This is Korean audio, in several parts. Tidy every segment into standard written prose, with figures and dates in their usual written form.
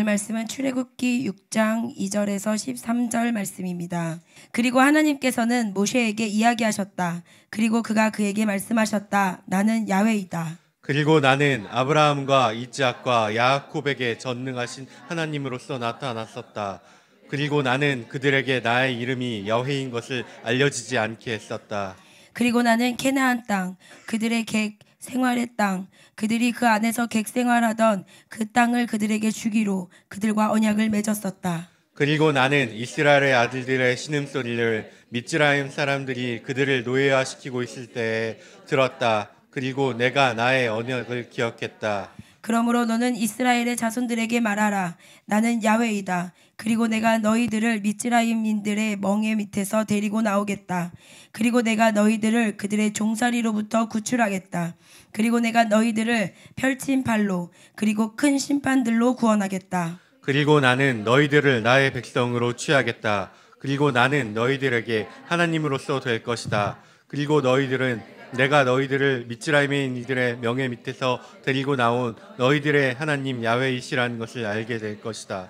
말씀은 출애굽기 6장 2절에서 13절 말씀입니다. 그리고 하나님께서는 모세에게 이야기하셨다. 그리고 그가 그에게 말씀하셨다. 나는 야훼이다. 그리고 나는 아브라함과 이삭과 야곱에게 전능하신 하나님으로서 나타났었다. 그리고 나는 그들에게 나의 이름이 야훼인 것을 알려지지 않게 했었다. 그리고 나는 캐나안 땅, 그들의 객 생활의 땅, 그들이 그 안에서 객 생활하던 그 땅을 그들에게 주기로 그들과 언약을 맺었었다. 그리고 나는 이스라엘의 아들들의 신음소리를 미즈라임 사람들이 그들을 노예화시키고 있을 때에 들었다. 그리고 내가 나의 언약을 기억했다. 그러므로 너는 이스라엘의 자손들에게 말하라. 나는 야훼이다. 그리고 내가 너희들을 미즈라임인들의 멍에 밑에서 데리고 나오겠다. 그리고 내가 너희들을 그들의 종살이로부터 구출하겠다. 그리고 내가 너희들을 펼친 팔로 그리고 큰 심판들로 구원하겠다. 그리고 나는 너희들을 나의 백성으로 취하겠다. 그리고 나는 너희들에게 하나님으로서 될 것이다. 그리고 너희들은 내가 너희들을 미즈라임의 이들의 명예 밑에서 데리고 나온 너희들의 하나님 야훼이시라는 것을 알게 될 것이다.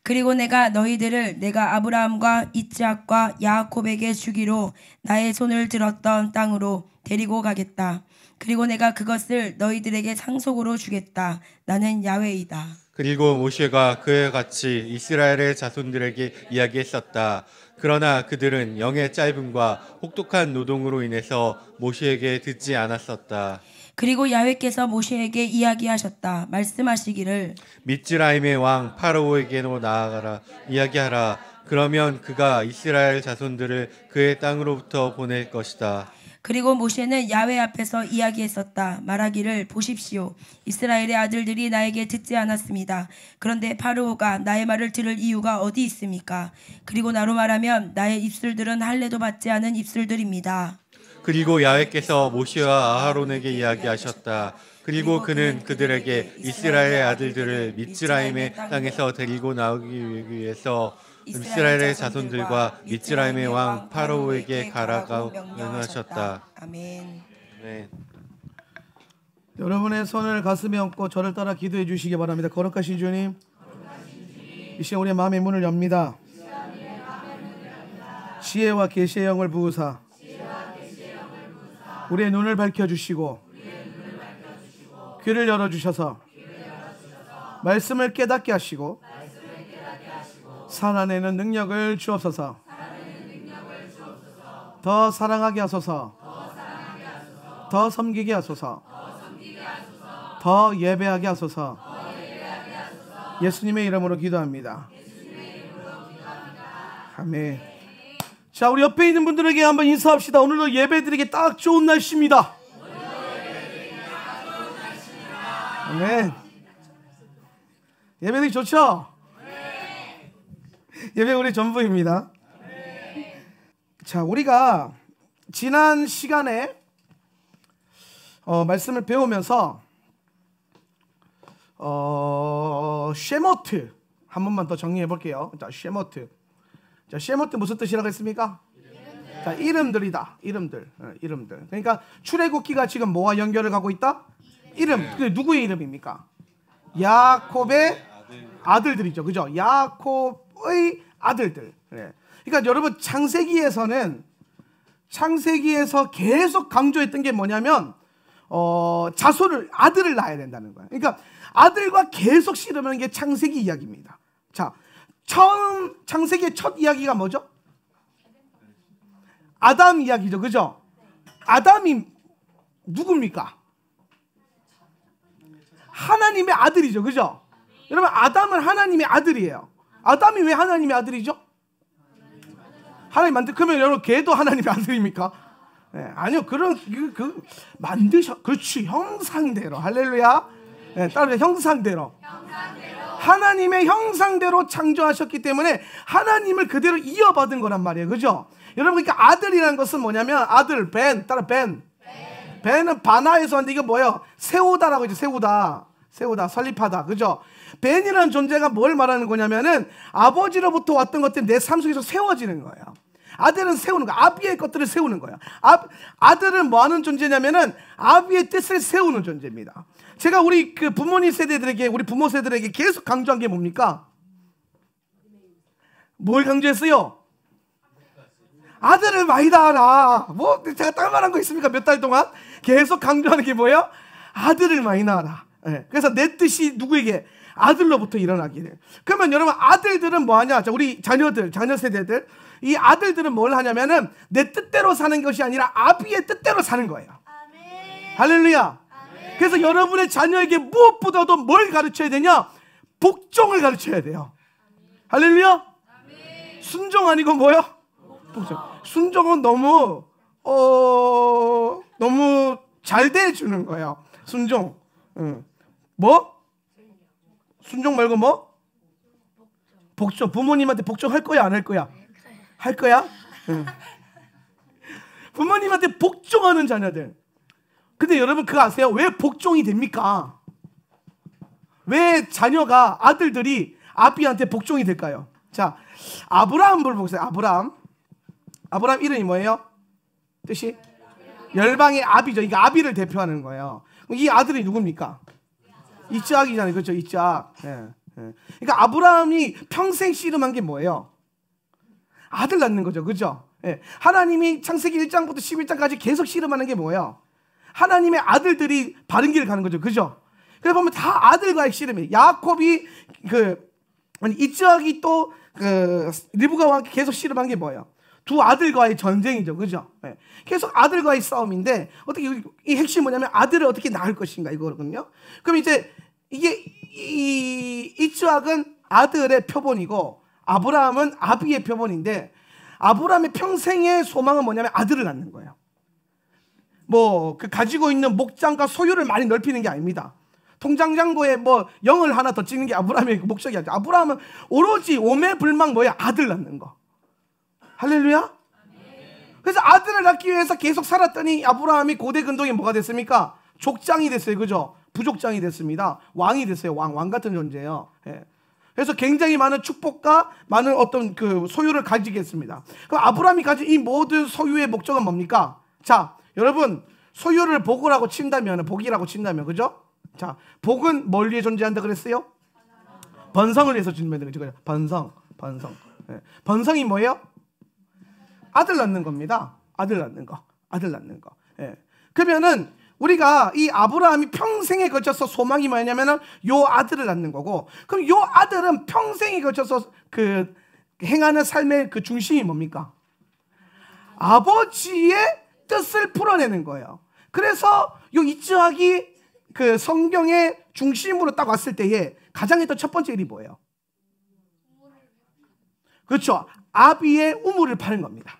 그리고 내가 너희들을 내가 아브라함과 이삭과 야곱에게 주기로 나의 손을 들었던 땅으로 데리고 가겠다. 그리고 내가 그것을 너희들에게 상속으로 주겠다. 나는 야훼이다. 그리고 모세가 그와 같이 이스라엘의 자손들에게 이야기했었다. 그러나 그들은 영의 짧음과 혹독한 노동으로 인해서 모세에게 듣지 않았었다. 그리고 야훼께서 모세에게 이야기하셨다. 말씀하시기를 미즈라임의 왕 파라오에게로 나아가라. 이야기하라. 그러면 그가 이스라엘 자손들을 그의 땅으로부터 보낼 것이다. 그리고 모세는 야훼 앞에서 이야기했었다. 말하기를 보십시오. 이스라엘의 아들들이 나에게 듣지 않았습니다. 그런데 파르오가 나의 말을 들을 이유가 어디 있습니까? 그리고 나로 말하면 나의 입술들은 할례도 받지 않은 입술들입니다. 그리고 야훼께서 모세와 아하론에게 이야기하셨다. 그리고 그는 그들에게 이스라엘의 아들들을 미즈라임의 땅에서 데리고 나오기 위해서 이스라엘의 자손들과 미즈라임의 왕 파라오에게 가라고 명령하셨다. 아멘. 네. 여러분의 손을 가슴에 얹고 저를 따라 기도해 주시기 바랍니다. 거룩하신 주님, 이 시간 우리의 마음의 문을 엽니다. 지혜와 계시의 영을 부으사 우리의 눈을 밝혀주시고 귀를 열어주셔서 말씀을 깨닫게 하시고 살아내는 능력을 주옵소서. 더 사랑하게 하소서. 더 섬기게 하소서. 더 예배하게 하소서. 예수님의 이름으로 기도합니다. 아멘. 자, 우리 옆에 있는 분들에게 한번 인사합시다. 오늘도 예배드리기 딱 좋은 날씨입니다. 아멘. 예배드리기 좋죠? 예배 우리 전부입니다. 자, 우리가 지난 시간에 말씀을 배우면서 쉐모트 한 번만 더 정리해 볼게요. 자, 쉐모트. 자, 쉐모트 무슨 뜻이라고 했습니까? 자, 이름들이다. 이름들. 이름들. 그러니까 출애굽기가 지금 뭐와 연결을 가고 있다? 이름. 그 누구의 이름입니까? 야곱의 아들들이죠. 그죠? 야곱의 아들들. 그러니까 여러분 창세기에서 계속 강조했던 게 뭐냐면 자손을 아들을 낳아야 된다는 거예요. 그러니까 아들과 계속 씨름하는 게 창세기 이야기입니다. 자, 처음 창세기의 첫 이야기가 뭐죠? 아담 이야기죠. 그죠? 아담이 누굽니까? 하나님의 아들이죠. 그죠? 여러분, 아담은 하나님의 아들이에요. 아담이 왜 하나님의 아들이죠? 하나님 그러면 여러분, 걔도 하나님의 아들입니까? 네, 아니요. 그렇지. 형상대로. 할렐루야. 네, 따라서 형상대로. 하나님의 형상대로 창조하셨기 때문에 하나님을 그대로 이어받은 거란 말이에요. 그죠? 여러분, 그러니까 아들이라는 것은 뭐냐면 아들, 벤. 벤은 바나에서 왔는데 이게 뭐예요? 세우다라고 하죠. 세우다, 설립하다. 그죠? 벤이라는 존재가 뭘 말하는 거냐면은 아버지로부터 왔던 것들이 내 삶 속에서 세워지는 거예요. 아들은 세우는 거야. 아비의 것들을 세우는 거야. 아들은 뭐 하는 존재냐면은 아비의 뜻을 세우는 존재입니다. 제가 우리 그 부모님 세대들에게, 우리 부모 세대들에게 계속 강조한 게 뭡니까? 뭘 강조했어요? 아들을 많이 낳아라. 뭐 제가 딸만한 거 있습니까? 몇 달 동안 계속 강조하는 게 뭐예요? 아들을 많이 낳아라. 네. 그래서 내 뜻이 누구에게? 아들로부터 일어나게 돼요. 그러면 여러분, 아들들은 뭐 하냐? 자, 우리 자녀들, 자녀 세대들, 이 아들들은 뭘 하냐면은 내 뜻대로 사는 것이 아니라 아비의 뜻대로 사는 거예요. 아멘. 할렐루야. 아멘. 그래서 여러분의 자녀에게 무엇보다도 뭘 가르쳐야 되냐? 복종을 가르쳐야 돼요. 할렐루야. 아멘. 순종 아니고 뭐요? 복종. 순종은 너무 잘 대해주는 거예요. 순종. 뭐? 순종 말고 뭐? 복종. 부모님한테 복종할 거야, 안 할 거야? 할 거야? 부모님한테 복종하는 자녀들. 근데 여러분 그거 아세요? 왜 복종이 됩니까? 왜 자녀가, 아들들이 아비한테 복종이 될까요? 자, 아브라함을 보세요. 아브라함 이름이 뭐예요? 뜻이? 열방의 아비죠. 그러니까 아비를 대표하는 거예요. 이 아들이 누굽니까? 이삭이잖아요. 그렇죠? 이삭. 예. 그러니까 아브라함이 평생 씨름한 게 뭐예요? 아들 낳는 거죠. 그죠? 예. 하나님이 창세기 1장부터 11장까지 계속 씨름하는 게 뭐예요? 하나님의 아들들이 바른 길을 가는 거죠. 그죠? 그래 보면 다 아들과의 씨름이에요. 야곱이 이삭이 또 리브가와 함께 계속 씨름한 게 뭐예요? 두 아들과의 전쟁이죠. 그죠? 네. 계속 아들과의 싸움인데, 어떻게, 이 핵심이 뭐냐면 아들을 어떻게 낳을 것인가, 이거거든요. 그럼 이제 이게, 이삭은 아들의 표본이고, 아브라함은 아비의 표본인데, 아브라함의 평생의 소망은 뭐냐면 아들을 낳는 거예요. 뭐, 가지고 있는 목장과 소유를 많이 넓히는 게 아닙니다. 통장잔고에 뭐, 0을 하나 더 찍는 게 아브라함의 목적이 아니죠. 아브라함은 오로지 오매불망 뭐야? 아들 낳는 거. 할렐루야. 그래서 아들을 낳기 위해서 계속 살았더니 아브라함이 고대 근동에 뭐가 됐습니까? 족장이 됐어요. 그죠? 부족장이 됐습니다. 왕이 됐어요. 왕 같은 존재예요. 예. 그래서 굉장히 많은 축복과 많은 어떤 그 소유를 가지게 했습니다. 그럼 아브라함이 가진 이 모든 소유의 목적은 뭡니까? 자, 여러분, 소유를 복이라고 친다면, 그죠? 자, 복은 뭘 위해 존재한다 그랬어요? 번성을 위해서 존재한다 그랬죠. 번성. 예. 번성이 뭐예요? 아들 낳는 겁니다. 아들 낳는 거. 예. 그러면은 우리가 이 아브라함이 평생에 걸쳐서 소망이 뭐냐면은 요 아들을 낳는 거고, 그럼 요 아들은 평생에 걸쳐서 그 행하는 삶의 그 중심이 뭡니까? 아버지의 뜻을 풀어내는 거예요. 그래서 요 이삭이 그 성경의 중심으로 딱 왔을 때에 가장 했던 첫 번째 일이 뭐예요? 그렇죠. 아비의 우물을 파는 겁니다.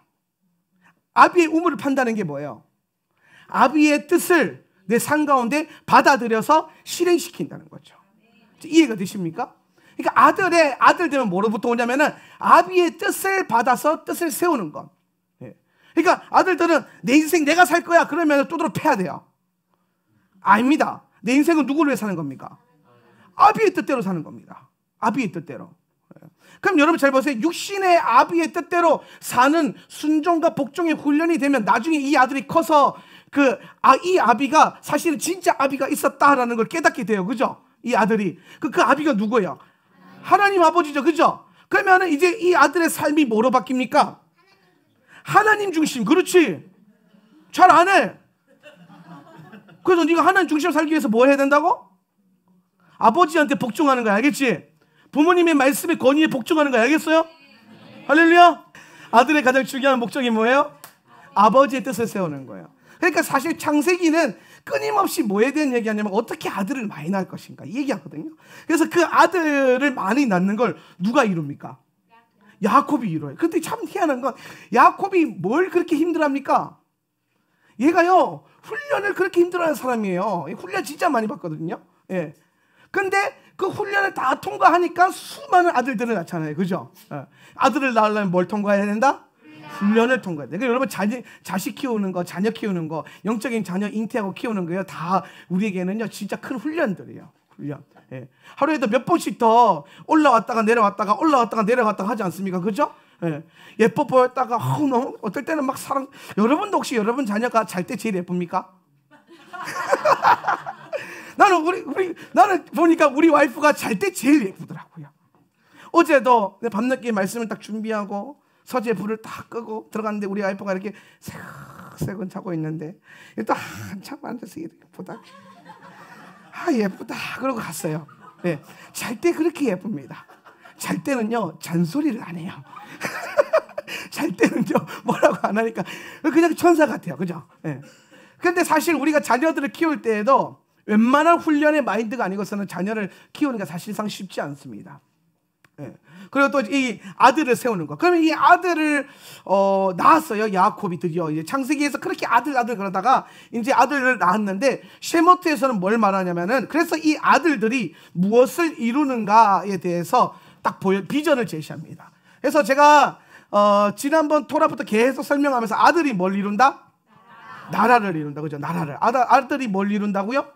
아비의 우물을 판다는 게 뭐예요? 아비의 뜻을 내 삶 가운데 받아들여서 실행시킨다는 거죠. 이해가 되십니까? 그러니까 아들 되면 뭐로부터 오냐면은 아비의 뜻을 받아서 뜻을 세우는 것. 그러니까 아들들은 내 인생 내가 살 거야 그러면 두드러 패야 돼요. 아닙니다. 내 인생은 누구를 위해 사는 겁니까? 아비의 뜻대로 사는 겁니다. 아비의 뜻대로. 그럼 여러분 잘 보세요. 육신의 아비의 뜻대로 사는 순종과 복종의 훈련이 되면 나중에 이 아들이 커서 이 아비가 사실은 진짜 아비가 있었다라는 걸 깨닫게 돼요. 그죠? 이 아들이. 그 아비가 누구예요? 하나님 아버지죠. 그죠? 그러면 이제 이 아들의 삶이 뭐로 바뀝니까? 하나님 중심. 그렇지? 잘 안 해. 그래서 네가 하나님 중심으로 살기 위해서 뭐 해야 된다고? 아버지한테 복종하는 거야. 알겠지? 부모님의 말씀에 권위에 복종하는 거야. 알겠어요? 할렐루야. 아들의 가장 중요한 목적이 뭐예요? 아버지의 뜻을 세우는 거예요. 그러니까 사실 창세기는 끊임없이 뭐에 대한 얘기하냐면 어떻게 아들을 많이 낳을 것인가 이 얘기하거든요. 그래서 그 아들을 많이 낳는 걸 누가 이룹니까? 야곱이 이뤄요. 근데 참 희한한 건 야곱이 뭘 그렇게 힘들합니까? 얘가요 훈련을 그렇게 힘들어하는 사람이에요. 훈련 진짜 많이 받거든요. 예. 근데 그 훈련을 다 통과하니까 수많은 아들들을 낳잖아요. 그죠? 예. 아들을 낳으려면 뭘 통과해야 된다? 훈련을 통과해야 돼. 그러니까 여러분 자식 키우는 거, 자녀 키우는 거, 영적인 자녀 잉태하고 키우는 거요. 다 우리에게는요 진짜 큰 훈련들이에요. 훈련. 예. 하루에도 몇 번씩 더 올라왔다가 내려왔다가 하지 않습니까? 그죠? 예. 예뻐 보였다가 너무 어떨 때는 막 사랑. 여러분도 혹시 여러분 자녀가 잘 때 제일 예쁩니까? 나는 보니까 우리 와이프가 잘 때 제일 예쁘더라고요. 어제도 밤늦게 말씀을 딱 준비하고 서재 불을 딱 끄고 들어갔는데 우리 와이프가 이렇게 새근새근 자고 있는데 또 한참 앉아서 이렇게 보다 예쁘다 그러고 갔어요. 네. 잘 때 그렇게 예쁩니다. 잘 때는요 잔소리를 안 해요. 잘 때는요 뭐라고 안 하니까 그냥 천사 같아요. 그죠? 네. 근데 사실 우리가 자녀들을 키울 때에도 웬만한 훈련의 마인드가 아니고서는 자녀를 키우는 게 사실상 쉽지 않습니다. 예. 그리고 또 이 아들을 세우는 거. 그러면 이 아들을 낳았어요. 야곱이 드디어 이제 창세기에서 그렇게 아들 그러다가 이제 아들을 낳았는데 셰모트에서는 뭘 말하냐면은 그래서 이 아들들이 무엇을 이루는가에 대해서 딱 비전을 제시합니다. 그래서 제가 지난번 토라부터 계속 설명하면서 아들이 뭘 이룬다? 나라를 이룬다. 그죠? 나라를. 아들이 뭘 이룬다고요?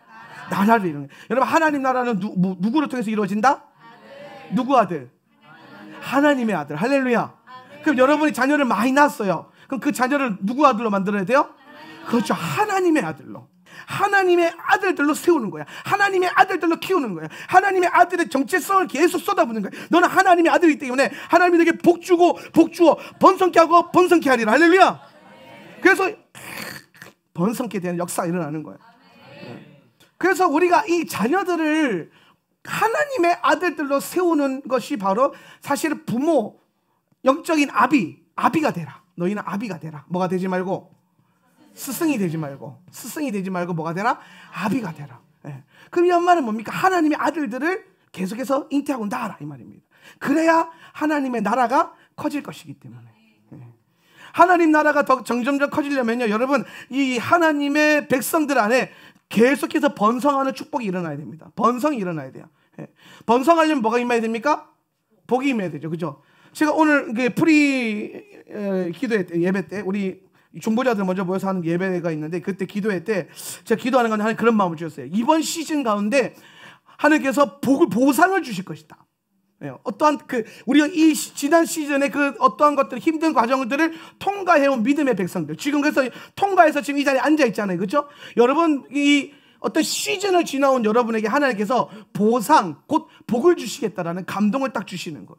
나라를 이루는. 여러분 하나님 나라는 누구를 통해서 이루어진다? 누구 아들? 하나님의 아들. 할렐루야. 그럼 여러분이 자녀를 많이 낳았어요. 그럼 그 자녀를 누구 아들로 만들어야 돼요? 그렇죠. 하나님의 아들로. 하나님의 아들들로 세우는 거야. 하나님의 아들들로 키우는 거야. 하나님의 아들의 정체성을 계속 쏟아붓는 거야. 너는 하나님의 아들이기 때문에 하나님이 너에게 복 주어 번성케 하고 번성케 하리라. 할렐루야. 그래서 번성케 되는 역사가 일어나는 거야. 그래서 우리가 이 자녀들을 하나님의 아들들로 세우는 것이 바로 사실은 부모, 영적인 아비가 되라. 너희는 아비가 되라. 뭐가 되지 말고 스승이 되지 말고 뭐가 되라? 아비가 되라. 예. 그럼 이 말은 뭡니까? 하나님의 아들들을 계속해서 잉태하고 낳아라 이 말입니다. 그래야 하나님의 나라가 커질 것이기 때문에. 하나님 나라가 더 점점점 커지려면요, 여러분 이 하나님의 백성들 안에 계속해서 번성하는 축복이 일어나야 됩니다. 번성이 일어나야 돼요. 예. 번성하려면 뭐가 임해야 됩니까? 복이 임해야 되죠. 그죠? 제가 오늘 기도회 때, 예배 때 우리 중보자들 먼저 모여서 하는 예배가 있는데 그때 기도회 때 제가 기도하는 건데 하나님 그런 마음을 주셨어요. 이번 시즌 가운데 하나님께서 보상을 주실 것이다. 예. 어떠한 우리가 이 지난 시즌에 어떠한 것들 힘든 과정들을 통과해온 믿음의 백성들 지금 그래서 통과해서 지금 이 자리에 앉아 있잖아요. 그렇죠? 여러분 이 어떤 시즌을 지나온 여러분에게 하나님께서 보상 곧 복을 주시겠다라는 감동을 딱 주시는 거예요.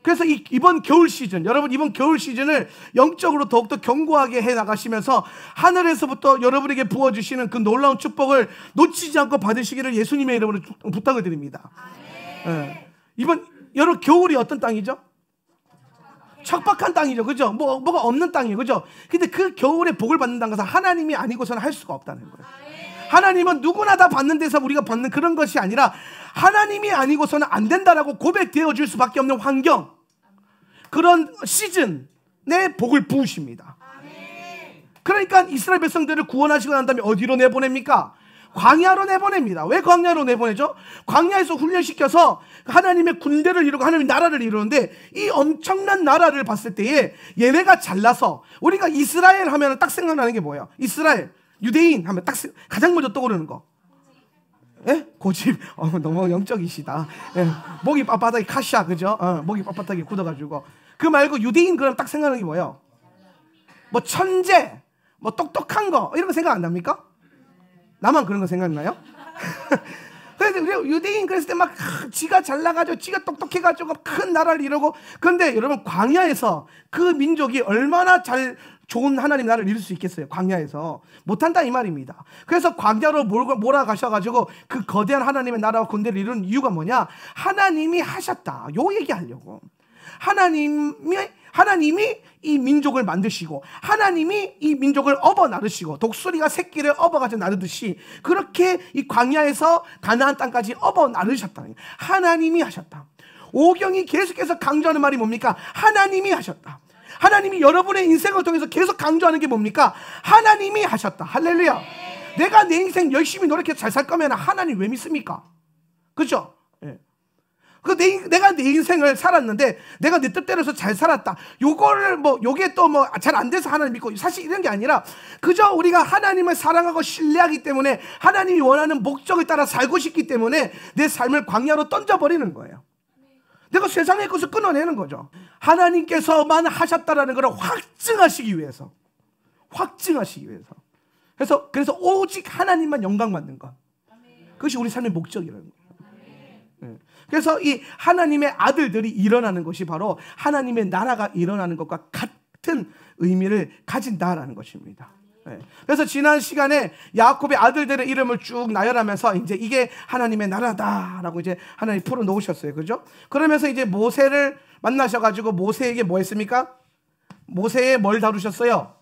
그래서 이번 겨울 시즌 여러분 이번 겨울 시즌을 영적으로 더욱더 견고하게 해 나가시면서 하늘에서부터 여러분에게 부어주시는 그 놀라운 축복을 놓치지 않고 받으시기를 예수님의 이름으로 부탁을 드립니다. 예. 여러분 겨울이 어떤 땅이죠? 척박한 땅이죠. 그죠? 뭐가 없는 땅이에요. 그죠? 근데 그 겨울에 복을 받는다는 것은 하나님이 아니고서는 할 수가 없다는 거예요. 하나님은 누구나 다 받는 데서 우리가 받는 그런 것이 아니라 하나님이 아니고서는 안 된다라고 고백되어 줄 수밖에 없는 환경, 그런 시즌에 복을 부으십니다. 그러니까 이스라엘 백성들을 구원하시고 난 다음에 어디로 내보냅니까? 광야로 내보냅니다. 왜 광야로 내보내죠? 광야에서 훈련시켜서 하나님의 군대를 이루고 하나님의 나라를 이루는데 이 엄청난 나라를 봤을 때에 얘네가 잘나서 우리가 이스라엘 하면 딱 생각나는 게 뭐예요? 이스라엘, 유대인 하면 딱 가장 먼저 떠오르는 거. 예? 고집. 너무 영적이시다. 예. 목이 빳빳하게 카샤, 그죠? 목이 빳빳하게 굳어가지고. 그 말고 유대인 그럼 딱 생각나는 게 뭐예요? 뭐 천재, 뭐 똑똑한 거 이런 거 생각 안 납니까? 나만 그런 거 생각나요? 그래서 우리 유대인 그랬을 때 막 지가 잘나가지고 지가 똑똑해가지고 큰 나라를 이루고. 그런데 여러분 광야에서 그 민족이 얼마나 좋은 하나님 나라를 이룰 수 있겠어요? 광야에서 못한다 이 말입니다. 그래서 광야로 몰아가셔가지고 그 거대한 하나님의 나라와 군대를 이루는 이유가 뭐냐? 하나님이 하셨다 요 얘기하려고. 하나님이 이 민족을 만드시고 하나님이 이 민족을 업어 나르시고 독수리가 새끼를 업어가지고 나르듯이 그렇게 이 광야에서 가나안 땅까지 업어 나르셨다는 거예요. 하나님이 하셨다. 오경이 계속해서 강조하는 말이 뭡니까? 하나님이 하셨다. 하나님이 여러분의 인생을 통해서 계속 강조하는 게 뭡니까? 하나님이 하셨다. 할렐루야. 내가 내 인생 열심히 노력해서 잘 살 거면 하나님 왜 믿습니까? 그렇죠? 예. 내가 내 인생을 살았는데 내가 내 뜻대로서 잘 살았다. 요게 또 잘 안 돼서 하나님 믿고 사실 이런 게 아니라 그저 우리가 하나님을 사랑하고 신뢰하기 때문에 하나님이 원하는 목적에 따라 살고 싶기 때문에 내 삶을 광야로 던져버리는 거예요. 내가 세상의 것을 끊어내는 거죠. 하나님께서만 하셨다라는 걸 확증하시기 위해서. 그래서 오직 하나님만 영광 받는 것. 그것이 우리 삶의 목적이라는 거예요. 그래서 이 하나님의 아들들이 일어나는 것이 바로 하나님의 나라가 일어나는 것과 같은 의미를 가진다라는 것입니다. 그래서 지난 시간에 야곱의 아들들의 이름을 쭉 나열하면서 이제 이게 하나님의 나라다라고 이제 하나님 풀어 놓으셨어요. 그죠? 그러면서 이제 모세를 만나셔가지고 모세에게 뭐 했습니까? 모세에 뭘 다루셨어요?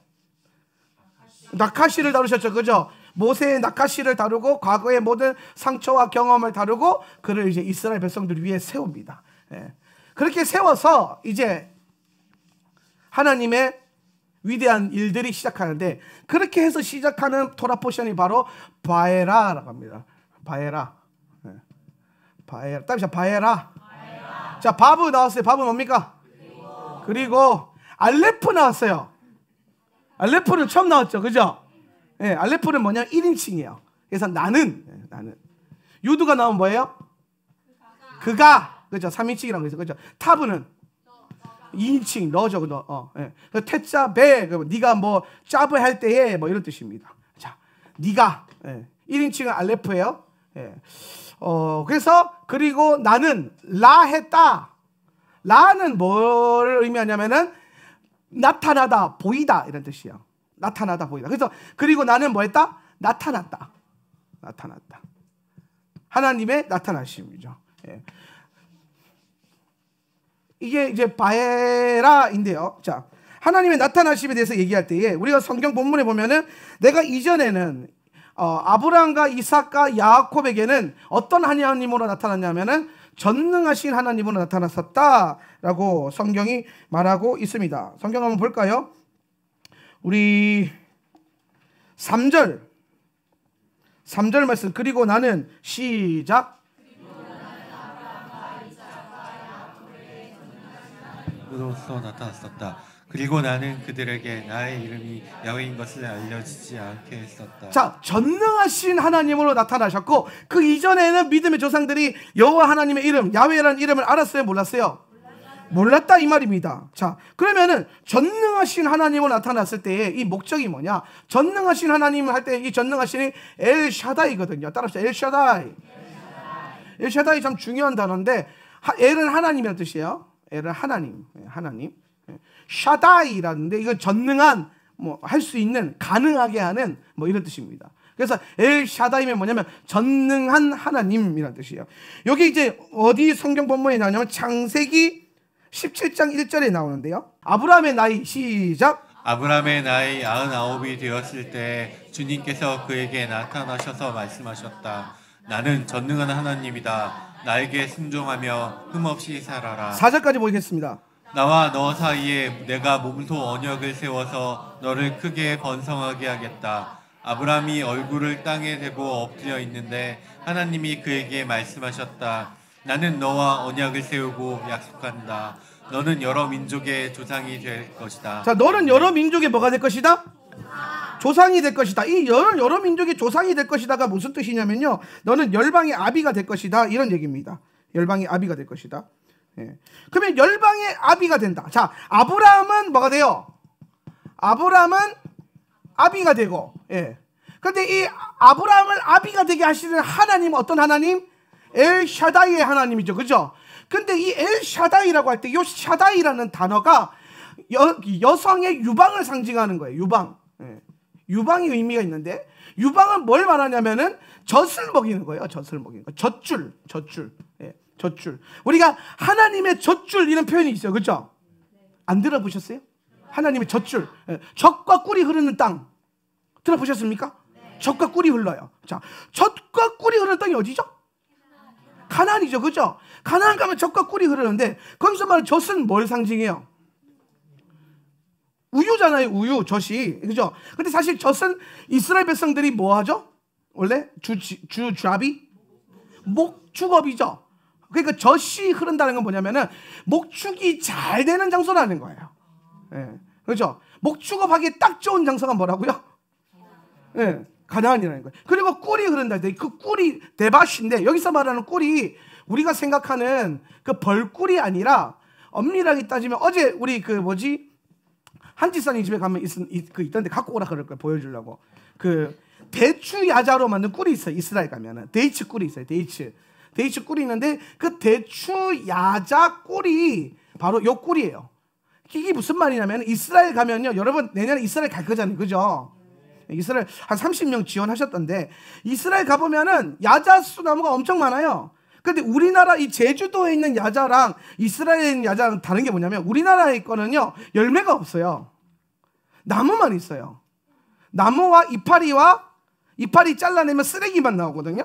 나카시를 다루셨죠. 그죠? 모세의 나카시를 다루고 과거의 모든 상처와 경험을 다루고 그를 이제 이스라엘 백성들 위에 세웁니다. 그렇게 세워서 이제 하나님의 위대한 일들이 시작하는데, 그렇게 해서 시작하는 토라 포션이 바로 바에라라고 합니다. 바에라. 바에라. 따라서 바에라. 자, 바브 나왔어요. 바브 뭡니까? 그리고 알레프 나왔어요. 알레프는 처음 나왔죠. 그죠? 알레프는 뭐냐? 1인칭이에요. 그래서 나는. 유두가 나오면 뭐예요? 그가. 그죠? 3인칭이라고 해서. 그죠? 타브는 2인칭 너죠. 너. 태자 배. 네가 뭐 짜브 할 때에 뭐 이런 뜻입니다. 자, 네가. 1인칭은 알레프예요. 그래서 그리고 나는 라 했다. 라는 뭘 의미하냐면은 나타나다, 보이다 이런 뜻이에요. 나타나다, 보이다. 그래서 그리고 나는 뭐 했다? 나타났다. 하나님의 나타나심이죠. 이게 이제 바에라인데요. 자, 하나님의 나타나심에 대해서 얘기할 때에 우리가 성경 본문에 보면은 내가 이전에는 아브라함과 이삭과 야곱에게는 어떤 하나님으로 나타났냐면은 전능하신 하나님으로 나타났었다라고 성경이 말하고 있습니다. 성경 한번 볼까요? 우리 3절 말씀. 그리고 나는 시작. 으로서 나타났었다. 그리고 나는 그들에게 나의 이름이 야훼인 것을 알려지지 않게 했었다. 자, 전능하신 하나님으로 나타나셨고 그 이전에는 믿음의 조상들이 여호와 하나님의 이름, 야훼라는 이름을 알았어요? 몰랐어요? 몰랐다 이 말입니다. 자, 그러면은 전능하신 하나님으로 나타났을 때에 이 목적이 뭐냐? 전능하신 하나님을 할 때 이 전능하신이 엘샤다이거든요. 따라서 엘샤다이. 엘샤다이 참 중요한 단어인데 엘은 하나님이라는 뜻이에요. 엘은 하나님. 샤다이라는데 이건 전능한, 뭐 할 수 있는, 가능하게 하는 뭐 이런 뜻입니다. 그래서 엘샤다이면 뭐냐면 전능한 하나님이라는 뜻이에요. 여기 이제 어디 성경 본문에 나오냐면 창세기 17장 1절에 나오는데요. 아브라함의 나이 시작. 아브라함의 나이 99이 되었을 때 주님께서 그에게 나타나셔서 말씀하셨다. 나는 전능한 하나님이다. 나에게 순종하며 흠없이 살아라. 4절까지 보겠습니다. 나와 너 사이에 내가 몸소 언약을 세워서 너를 크게 번성하게 하겠다. 아브라함이 얼굴을 땅에 대고 엎드려 있는데 하나님이 그에게 말씀하셨다. 나는 너와 언약을 세우고 약속한다. 너는 여러 민족의 조상이 될 것이다. 자, 너는 여러 민족의 뭐가 될 것이다? 조상이 될 것이다. 이 여러 민족의 조상이 될 것이다가 무슨 뜻이냐면요, 너는 열방의 아비가 될 것이다 이런 얘기입니다. 열방의 아비가 될 것이다. 그러면 열방의 아비가 된다. 자, 아브라함은 뭐가 돼요? 아브라함은 아비가 되고, 근데 이 아브라함을 아비가 되게 하시는 하나님은 어떤 하나님? 엘샤다이의 하나님이죠. 그죠? 근데 이 엘샤다이라고 할 때 이 샤다이라는 단어가 여성의 유방을 상징하는 거예요. 유방. 유방이 의미가 있는데, 유방은 뭘 말하냐면은 젖을 먹이는 거예요. 젖을 먹이는 거. 젖줄. 젖줄. 우리가 하나님의 젖줄 이런 표현이 있어요. 그죠? 안 들어보셨어요? 하나님의 젖줄. 젖과 꿀이 흐르는 땅. 들어보셨습니까? 젖과 꿀이 흘러요. 자, 젖과 꿀이 흐르는 땅이 어디죠? 가나안이죠. 그죠? 가나안 가면 젖과 꿀이 흐르는데 거기서 말하는 젖은 뭘 상징해요? 우유잖아요. 우유, 젖이. 그죠? 근데 사실 젖은 이스라엘 백성들이 뭐 하죠? 원래 주잡이? 목축업이죠. 그러니까 젖이 흐른다는 건 뭐냐면은 목축이 잘 되는 장소라는 거예요. 그렇죠? 목축업하기에 딱 좋은 장소가 뭐라고요? 가나안이라는 거예요. 그리고 꿀이 흐른다. 그 꿀이 대밭인데 여기서 말하는 꿀이 우리가 생각하는 그 벌꿀이 아니라 엄밀하게 따지면 어제 우리 그 뭐지? 한지선이 집에 가면 있던데 갖고 오라 그럴 거예요. 보여주려고. 그 대추 야자로 만든 꿀이 있어요. 이스라엘 가면은 데이츠 꿀이 있어요. 데이츠 꿀이 있는데 그 대추 야자 꿀이 바로 요 꿀이에요. 이게 무슨 말이냐면 이스라엘 가면요, 여러분 내년에 이스라엘 갈 거잖아요, 그죠? 이스라엘 한 30명 지원하셨던데 이스라엘 가보면은 야자수 나무가 엄청 많아요. 근데 우리나라 이 제주도에 있는 야자랑 이스라엘 야자랑 다른 게 뭐냐면 우리나라에 거는요 열매가 없어요. 나무만 있어요. 나무와 이파리 잘라내면 쓰레기만 나오거든요.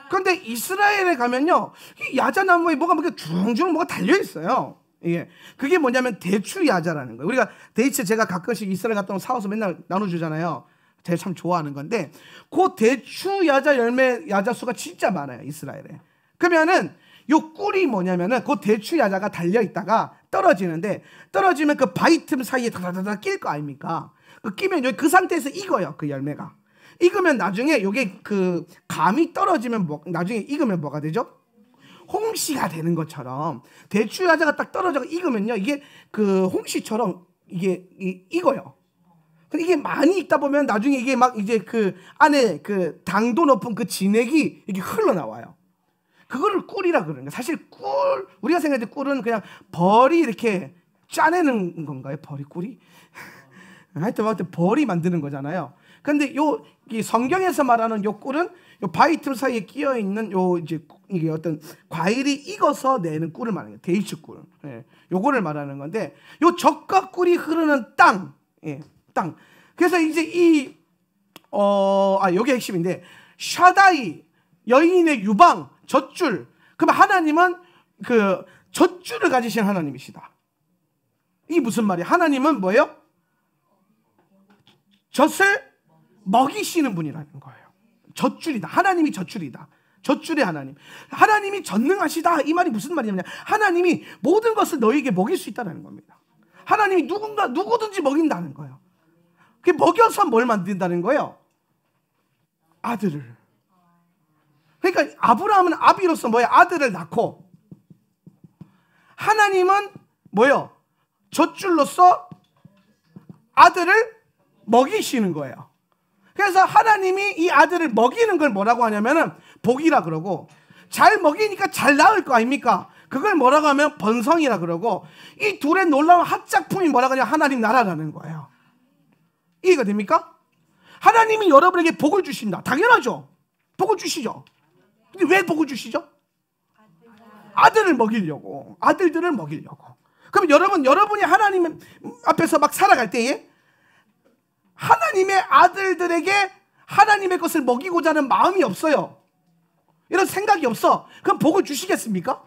그런데 이스라엘에 가면요 이 야자나무에 뭐가 주렁주렁 뭐가 달려 있어요. 예, 그게 뭐냐면 대추 야자라는 거예요. 우리가 데이츠 제가 가끔씩 이스라엘 갔다 오면 사와서 맨날 나눠주잖아요. 제가 참 좋아하는 건데 그 대추 야자 열매 야자 수가 진짜 많아요 이스라엘에. 그러면은 요 꿀이 뭐냐면은 그 대추 야자가 달려 있다가 떨어지는데 떨어지면 그 바위 틈 사이에 다다다다 낄 거 아닙니까? 그 끼면 그 상태에서 익어요 그 열매가. 익으면 나중에 요게 그 감이 떨어지면 나중에 익으면 뭐가 되죠? 홍시가 되는 것처럼 대추 야자가 딱 떨어져 익으면요 이게 그 홍시처럼 이게 익어요. 근데 이게 많이 익다 보면 나중에 이게 막 이제 그 안에 그 당도 높은 그 진액이 이게 흘러나와요. 그거를 꿀이라 그러는 거예요. 사실 우리가 생각할 때 꿀은 그냥 벌이 이렇게 짜내는 건가요? 꿀이? 하여튼 벌이 만드는 거잖아요. 근데 이 성경에서 말하는 요 꿀은 요 바위 틈 사이에 끼어 있는 이게 어떤 과일이 익어서 내는 꿀을 말하는 거예요. 데이츠 꿀. 예. 요거를 말하는 건데 요 젖과 꿀이 흐르는 땅. 예. 땅. 그래서 이제 요게 핵심인데 샤다이 여인의 유방 젖줄. 그럼 하나님은 그 젖줄을 가지신 하나님이시다. 이게 무슨 말이야? 하나님은 뭐예요? 젖을 먹이시는 분이라는 거예요. 젖줄이다. 하나님이 젖줄이다. 젖줄의 하나님. 하나님이 전능하시다. 이 말이 무슨 말이냐면 하나님이 모든 것을 너에게 먹일 수 있다는 겁니다. 하나님이 누구든지 먹인다는 거예요. 그게 먹여서 뭘 만든다는 거예요? 아들을. 그러니까 아브라함은 아비로서 뭐예요? 아들을 낳고 하나님은 뭐예요? 젖줄로서 아들을 먹이시는 거예요. 그래서 하나님이 이 아들을 먹이는 걸 뭐라고 하냐면은 복이라 그러고 잘 먹이니까 잘 낳을 거 아닙니까? 그걸 뭐라고 하면 번성이라 그러고 이 둘의 놀라운 합작품이 뭐라고 하냐 하나님 나라라는 거예요. 이해가 됩니까? 하나님이 여러분에게 복을 주신다. 당연하죠. 복을 주시죠. 근데 왜 복을 주시죠? 아들을 먹이려고. 아들들을 먹이려고. 그럼 여러분이 하나님 앞에서 막 살아갈 때에 하나님의 아들들에게 하나님의 것을 먹이고자 하는 마음이 없어요. 이런 생각이 없어. 그럼 복을 주시겠습니까?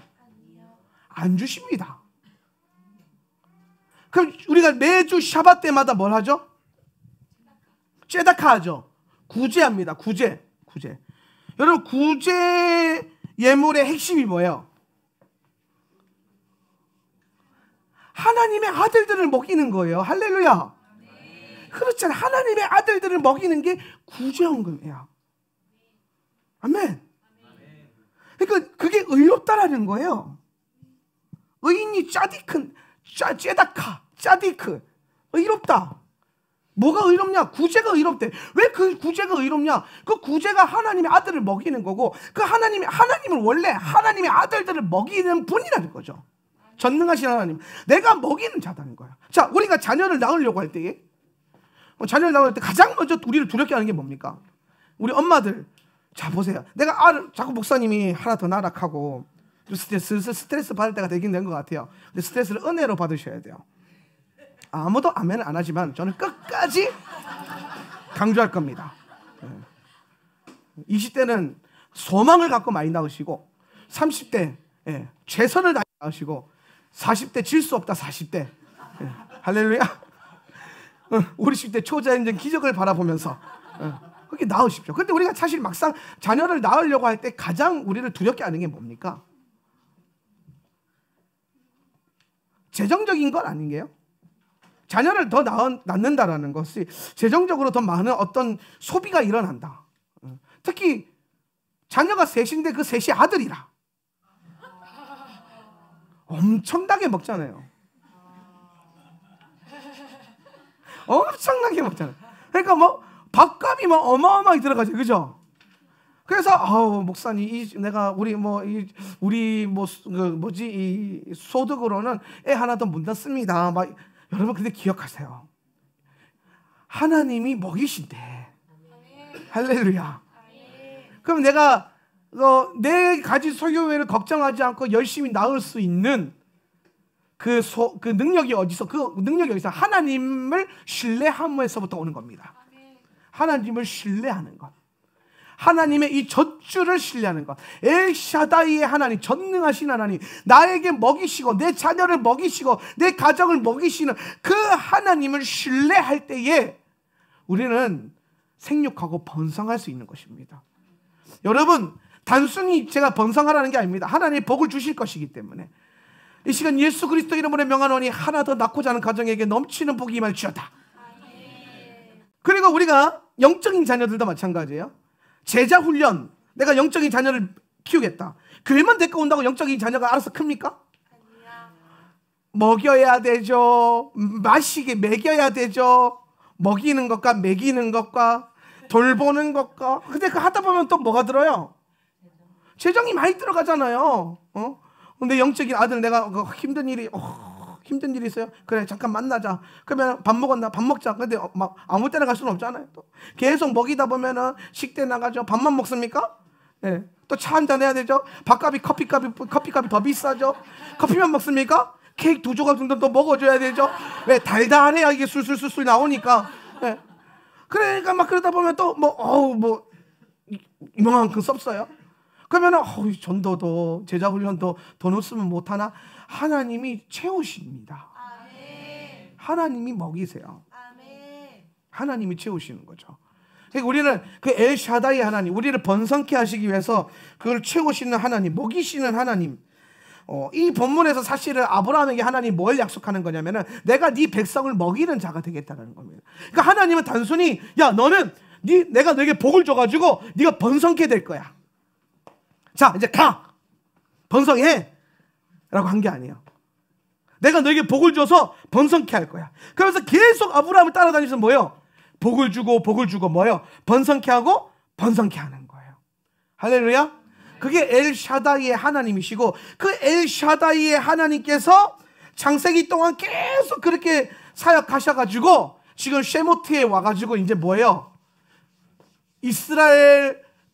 안 주십니다. 그럼 우리가 매주 샤bat 때마다 뭘 하죠? 째다카 하죠. 구제합니다. 구제. 여러분 구제 예물의 핵심이 뭐예요? 하나님의 아들들을 먹이는 거예요. 할렐루야. 그렇잖아요. 하나님의 아들들을 먹이는 게 구제헌금이에요. 아멘. 그러니까 그게 의롭다라는 거예요. 의인이 짜디크 의롭다. 뭐가 의롭냐? 구제가 의롭대. 왜 그 구제가 의롭냐? 그 구제가 하나님의 아들을 먹이는 거고 그 하나님은 원래 하나님의 아들들을 먹이는 분이라는 거죠. 전능하신 하나님. 내가 먹이는 자다는 거야. 자, 우리가 자녀를 낳으려고 할 때에 자녀를 낳을 때 가장 먼저 우리를 두렵게 하는 게 뭡니까? 우리 엄마들. 자, 보세요. 내가 자꾸 목사님이 하나 더 나락하고 스트레스 받을 때가 되긴 된 것 같아요. 근데 스트레스를 은혜로 받으셔야 돼요. 아무도 아멘을 안 하지만 저는 끝까지 강조할 겁니다. 20대는 소망을 갖고 많이 낳으시고 30대 최선을 다해 낳으시고 40대 질 수 없다 40대 할렐루야. 우리 10대 초자연적 기적을 바라보면서 그렇게 낳으십시오. 근데 우리가 사실 막상 자녀를 낳으려고 할 때 가장 우리를 두렵게 하는 게 뭡니까? 재정적인 건 아닌게요. 자녀를 더 낳는다라는 것이 재정적으로 더 많은 어떤 소비가 일어난다. 특히 자녀가 셋인데 그 셋이 아들이라 엄청나게 먹잖아요. 엄청나게 먹잖아요. 그러니까 뭐 밥값이 막 어마어마하게 들어가죠, 그죠? 그래서 목사님, 이 소득으로는 애 하나도 못 낳습니다. 막 여러분 근데 기억하세요. 하나님이 먹이신대. 할렐루야. 그럼 내가 내 가지 소유회를 걱정하지 않고 열심히 낳을 수 있는 그 능력이 어디서? 그 능력이 어디서? 하나님을 신뢰함에서부터 오는 겁니다. 하나님을 신뢰하는 것. 하나님의 이 젖줄을 신뢰하는 것. 엘샤다이의 하나님, 전능하신 하나님, 나에게 먹이시고 내 자녀를 먹이시고 내 가정을 먹이시는 그 하나님을 신뢰할 때에 우리는 생육하고 번성할 수 있는 것입니다. 여러분, 단순히 제가 번성하라는 게 아닙니다. 하나님이 복을 주실 것이기 때문에 이 시간 예수 그리스도 이름으로 명하노니 하나 더 낳고자 하는 가정에게 넘치는 복이 임할지어다. 그리고 우리가 영적인 자녀들도 마찬가지예요. 제자 훈련, 내가 영적인 자녀를 키우겠다. 교회만 데리고 온다고 영적인 자녀가 알아서 큽니까? 먹여야 되죠. 먹여야 되죠. 먹이는 것과 먹이는 것과 돌보는 것과. 근데 그 하다 보면 또 뭐가 들어요? 재정이 많이 들어가잖아요. 근데 영적인 아들, 내가 힘든 일이 있어요. 그래, 잠깐 만나자. 그러면 밥 먹었나? 밥 먹자. 근데 막 아무 때나 갈 수는 없잖아요. 또 계속 먹이다 보면은 식대 나가죠. 밥만 먹습니까? 네. 또 차 한잔 해야 되죠. 밥값이 커피값이 더 비싸죠. 커피만 먹습니까? 케이크 2조각 정도 또 먹어줘야 되죠. 왜? 달달해야 이게 술술 나오니까. 네. 그러니까 막 그러다 보면 또 이만한 그 썩어요. 그러면 전도도 제자 훈련도 돈 없으면 못하나? 하나님이 채우십니다. 하나님이 먹이세요. 하나님이 채우시는 거죠. 그러니까 우리는 그 엘샤다이 하나님, 우리를 번성케 하시기 위해서 그걸 채우시는 하나님, 먹이시는 하나님. 이 본문에서 사실은 아브라함에게 하나님이 뭘 약속하는 거냐면은 내가 네 백성을 먹이는 자가 되겠다는 겁니다. 그러니까 하나님은 단순히 내가 너에게 복을 줘가지고 네가 번성케 될 거야. 자, 이제 가! 번성해! 라고 한 게 아니에요. 내가 너에게 복을 줘서 번성케 할 거야. 그러면서 계속 아브라함을 따라다니면서 뭐예요? 복을 주고 뭐예요? 번성케 하고 번성케 하는 거예요. 할렐루야. 그게 엘샤다이의 하나님이시고 그 엘샤다이의 하나님께서 창세기 동안 계속 그렇게 사역하셔가지고 지금 쉐모트에 와가지고 이제 뭐예요?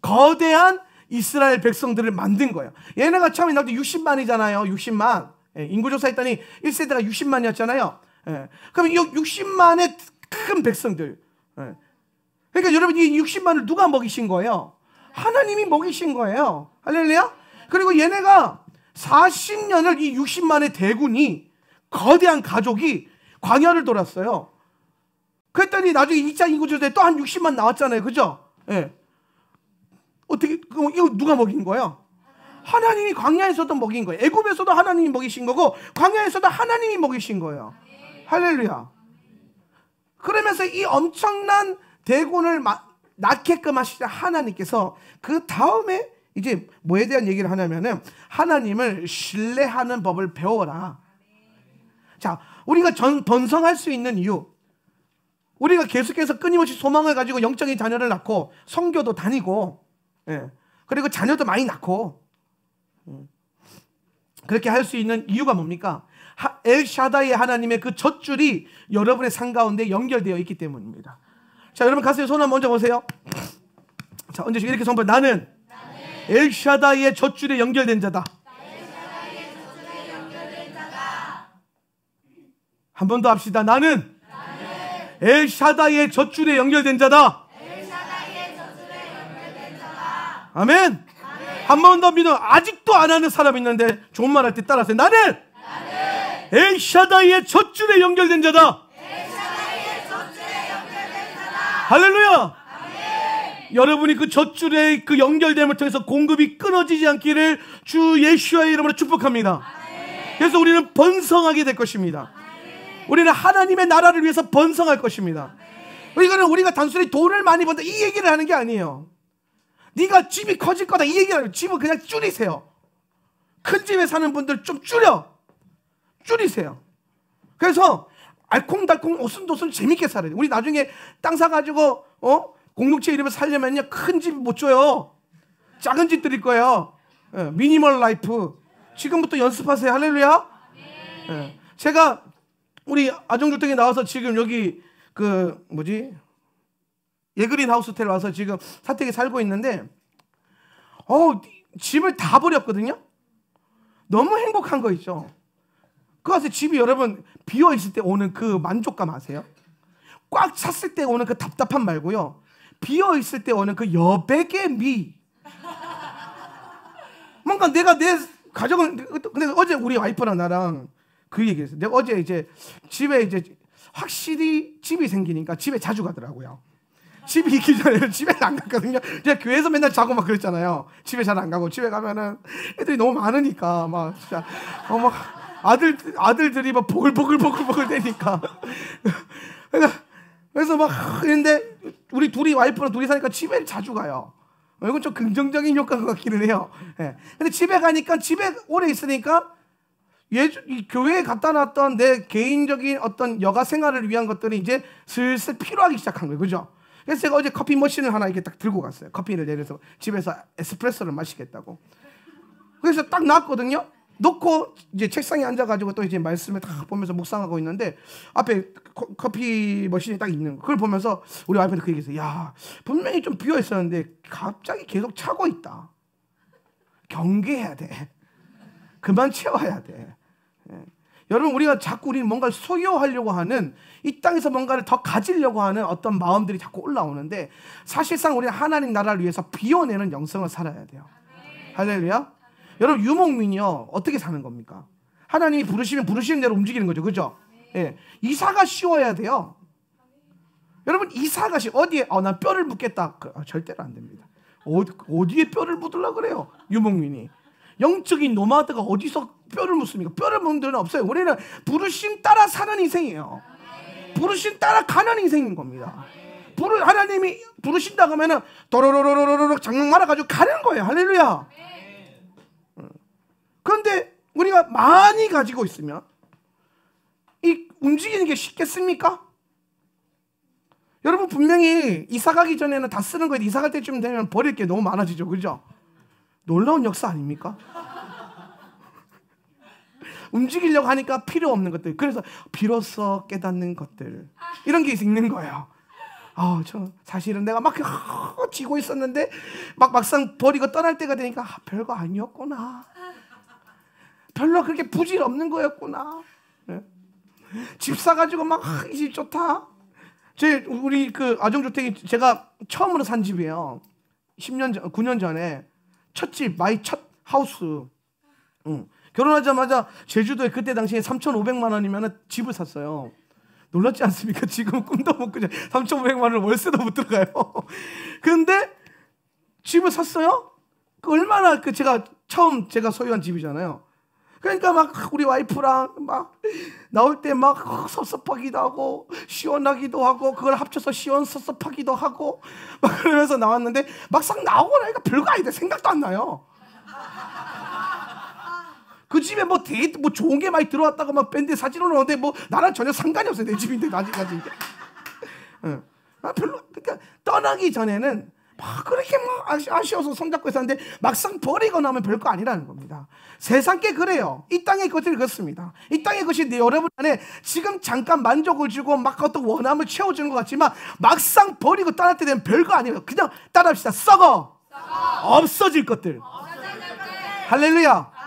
거대한 이스라엘 백성들을 만든 거예요. 얘네가 처음에 나올 때 60만이잖아요. 60만. 인구조사 했더니 1세대가 60만이었잖아요. 그럼 이 60만의 큰 백성들. 그러니까 여러분 이 60만을 누가 먹이신 거예요? 하나님이 먹이신 거예요. 할렐루야. 그리고 얘네가 40년을 이 60만의 대군이 거대한 가족이 광야를 돌았어요. 그랬더니 나중에 2차 인구조사에 또 한 60만 나왔잖아요. 그죠? 어떻게 이거 누가 먹인 거예요? 하나님이 광야에서도 먹인 거예요. 애굽에서도 하나님이 먹이신 거고 광야에서도 하나님이 먹이신 거예요. 할렐루야. 그러면서 이 엄청난 대군을 낳게끔 하시자 하나님께서 그 다음에 이제 뭐에 대한 얘기를 하냐면은 하나님을 신뢰하는 법을 배워라. 자, 우리가 번성할 수 있는 이유, 우리가 계속해서 끊임없이 소망을 가지고 영적인 자녀를 낳고 선교도 다니고 그리고 자녀도 많이 낳고 그렇게 할 수 있는 이유가 뭡니까? 엘샤다이 하나님의 그 젖줄이 여러분의 삶 가운데 연결되어 있기 때문입니다. 자, 여러분 가슴에 손 한번 얹어보세요. 자, 얹으시고 이렇게 선포해. 나는 엘샤다이의 젖줄에 연결된 자다. 한 번 더 합시다. 나는 엘샤다이의 젖줄에 연결된 자다. 아멘. 한 번 더 믿어. 아직도 안 하는 사람 있는데 좋은 말 할 때 따라하세요. 나는 엘샤다이의 젖줄에 연결된 자다. 할렐루야. 여러분이 그 젖줄에 그 연결됨을 통해서 공급이 끊어지지 않기를 주 예수와의 이름으로 축복합니다. 그래서 우리는 번성하게 될 것입니다. 우리는 하나님의 나라를 위해서 번성할 것입니다. 이거는 우리가 단순히 돈을 많이 번다 이 얘기를 하는 게 아니에요. 네가 집이 커질 거다 이 얘기를 하면 집을 그냥 줄이세요. 큰 집에 사는 분들 좀 줄이세요. 그래서 알콩달콩 오순도순 재밌게 살아야 돼. 우리 나중에 땅 사가지고 공동체 이름을 살려면요 큰 집 못 줘요. 작은 집 드릴 거예요. 미니멀 라이프. 지금부터 연습하세요. 할렐루야. 제가 우리 아정주택에 나와서 지금 여기 그 뭐지 예그린 하우스 호텔 와서 지금 사택에 살고 있는데 집을 다 버렸거든요. 너무 행복한 거 있죠. 그 와서 집이 여러분 비어 있을 때 오는 그 만족감 아세요? 꽉 찼을 때 오는 그 답답함 말고요. 비어 있을 때 오는 그 여백의 미. 뭔가 내가 내 가정을 근데 어제 우리 와이프랑 나랑 그 얘기했어요. 내가 어제 이제 집에 이제 확실히 집이 생기니까 집에 자주 가더라고요. 집이 있기 전에는 집에 안 갔거든요. 제가 교회에서 맨날 자고 막 그랬잖아요. 집에 잘 안 가고 집에 가면은 애들이 너무 많으니까 막 진짜 막 아들들이 막 보글보글 되니까 그래서 막 근데 우리 둘이 와이프랑 둘이 사니까 집에 자주 가요. 이건 좀 긍정적인 효과가 같기는 해요. 근데 집에 가니까 집에 오래 있으니까 이 교회에 갖다 놨던 내 개인적인 어떤 여가 생활을 위한 것들이 이제 슬슬 필요하기 시작한 거예요. 그죠? 그래서 제가 어제 커피 머신을 하나 이렇게 딱 들고 갔어요. 커피를 내려서 집에서 에스프레소를 마시겠다고. 그래서 딱 놨거든요. 놓고 이제 책상에 앉아가지고 또 이제 말씀을 다 보면서 묵상하고 있는데 앞에 커피 머신이 딱 있는 거. 그걸 보면서 우리 와이프는 그 얘기했어요. 야, 분명히 좀 비어 있었는데 갑자기 계속 차고 있다. 경계해야 돼. 그만 채워야 돼. 여러분 우리가 자꾸 우리는 뭔가를 소유하려고 하는 이 땅에서 뭔가를 더 가지려고 하는 어떤 마음들이 자꾸 올라오는데 사실상 우리는 하나님 나라를 위해서 비워내는 영성을 살아야 돼요. 할렐루야. 여러분 유목민이요 어떻게 사는 겁니까? 하나님이 부르시면 부르시는 대로 움직이는 거죠. 그죠? 이사가 쉬워야 돼요. 여러분 이사가 어디에 난 뼈를 묻겠다. 절대로 안 됩니다. 어디에 뼈를 묻으려고 그래요? 유목민이. 영적인 노마드가 어디서 뼈를 묻습니까? 뼈를 묻는 데는 없어요. 우리는 부르심 따라 사는 인생이에요. 부르심 따라 가는 인생인 겁니다. 하나님이 부르신다고 하면은 도로로로로로 장막 말아가지고 가는 거예요. 할렐루야. 그런데 우리가 많이 가지고 있으면 이 움직이는 게 쉽겠습니까? 여러분 분명히 이사 가기 전에는 다 쓰는 거예요. 이사 갈 때쯤 되면 버릴 게 너무 많아지죠. 그죠? 놀라운 역사 아닙니까? 움직이려고 하니까 필요 없는 것들. 그래서 비로소 깨닫는 것들. 이런 게 있는 거예요. 저 사실은 내가 막 지고 있었는데 막상 버리고 떠날 때가 되니까 별거 아니었구나. 별로 그렇게 부질 없는 거였구나. 집 사가지고 막 이 집 좋다. 우리 그 아정주택이 제가 처음으로 산 집이에요. 9년 전에 첫 집, 마이 첫 하우스. 결혼하자마자 제주도에 그때 당시에 3,500만 원이면 집을 샀어요. 놀랍지 않습니까? 지금 꿈도 못 꾸죠. 3,500만 원 월세도 못 들어가요. 그런데 집을 샀어요. 얼마나 제가 소유한 집이잖아요. 그러니까 막 우리 와이프랑 막 나올 때 막 섭섭하기도 하고 시원하기도 하고 그걸 합쳐서 시원섭섭하기도 하고 막 그러면서 나왔는데 막상 나오고 나니까 별거 아니다. 생각도 안 나요. 그 집에 뭐 좋은 게 많이 들어왔다고 막 밴드에 사진 올라오는데 뭐 나랑 전혀 상관이 없어요. 내 집인데 아직까지. 별로 그러니까 떠나기 전에는 막 그렇게 막 아쉬워서 손잡고 있었는데 막상 버리고 나면 별거 아니라는 겁니다. 세상 게 그래요. 이 땅의 것들이 그렇습니다. 이 땅의 것이 여러분 안에 지금 잠깐 만족을 주고 막 어떤 원함을 채워주는 것 같지만 막상 버리고 떠날 때 되면 별거 아니에요. 그냥 따라합시다. 썩어. 없어질 것들. 할렐루야.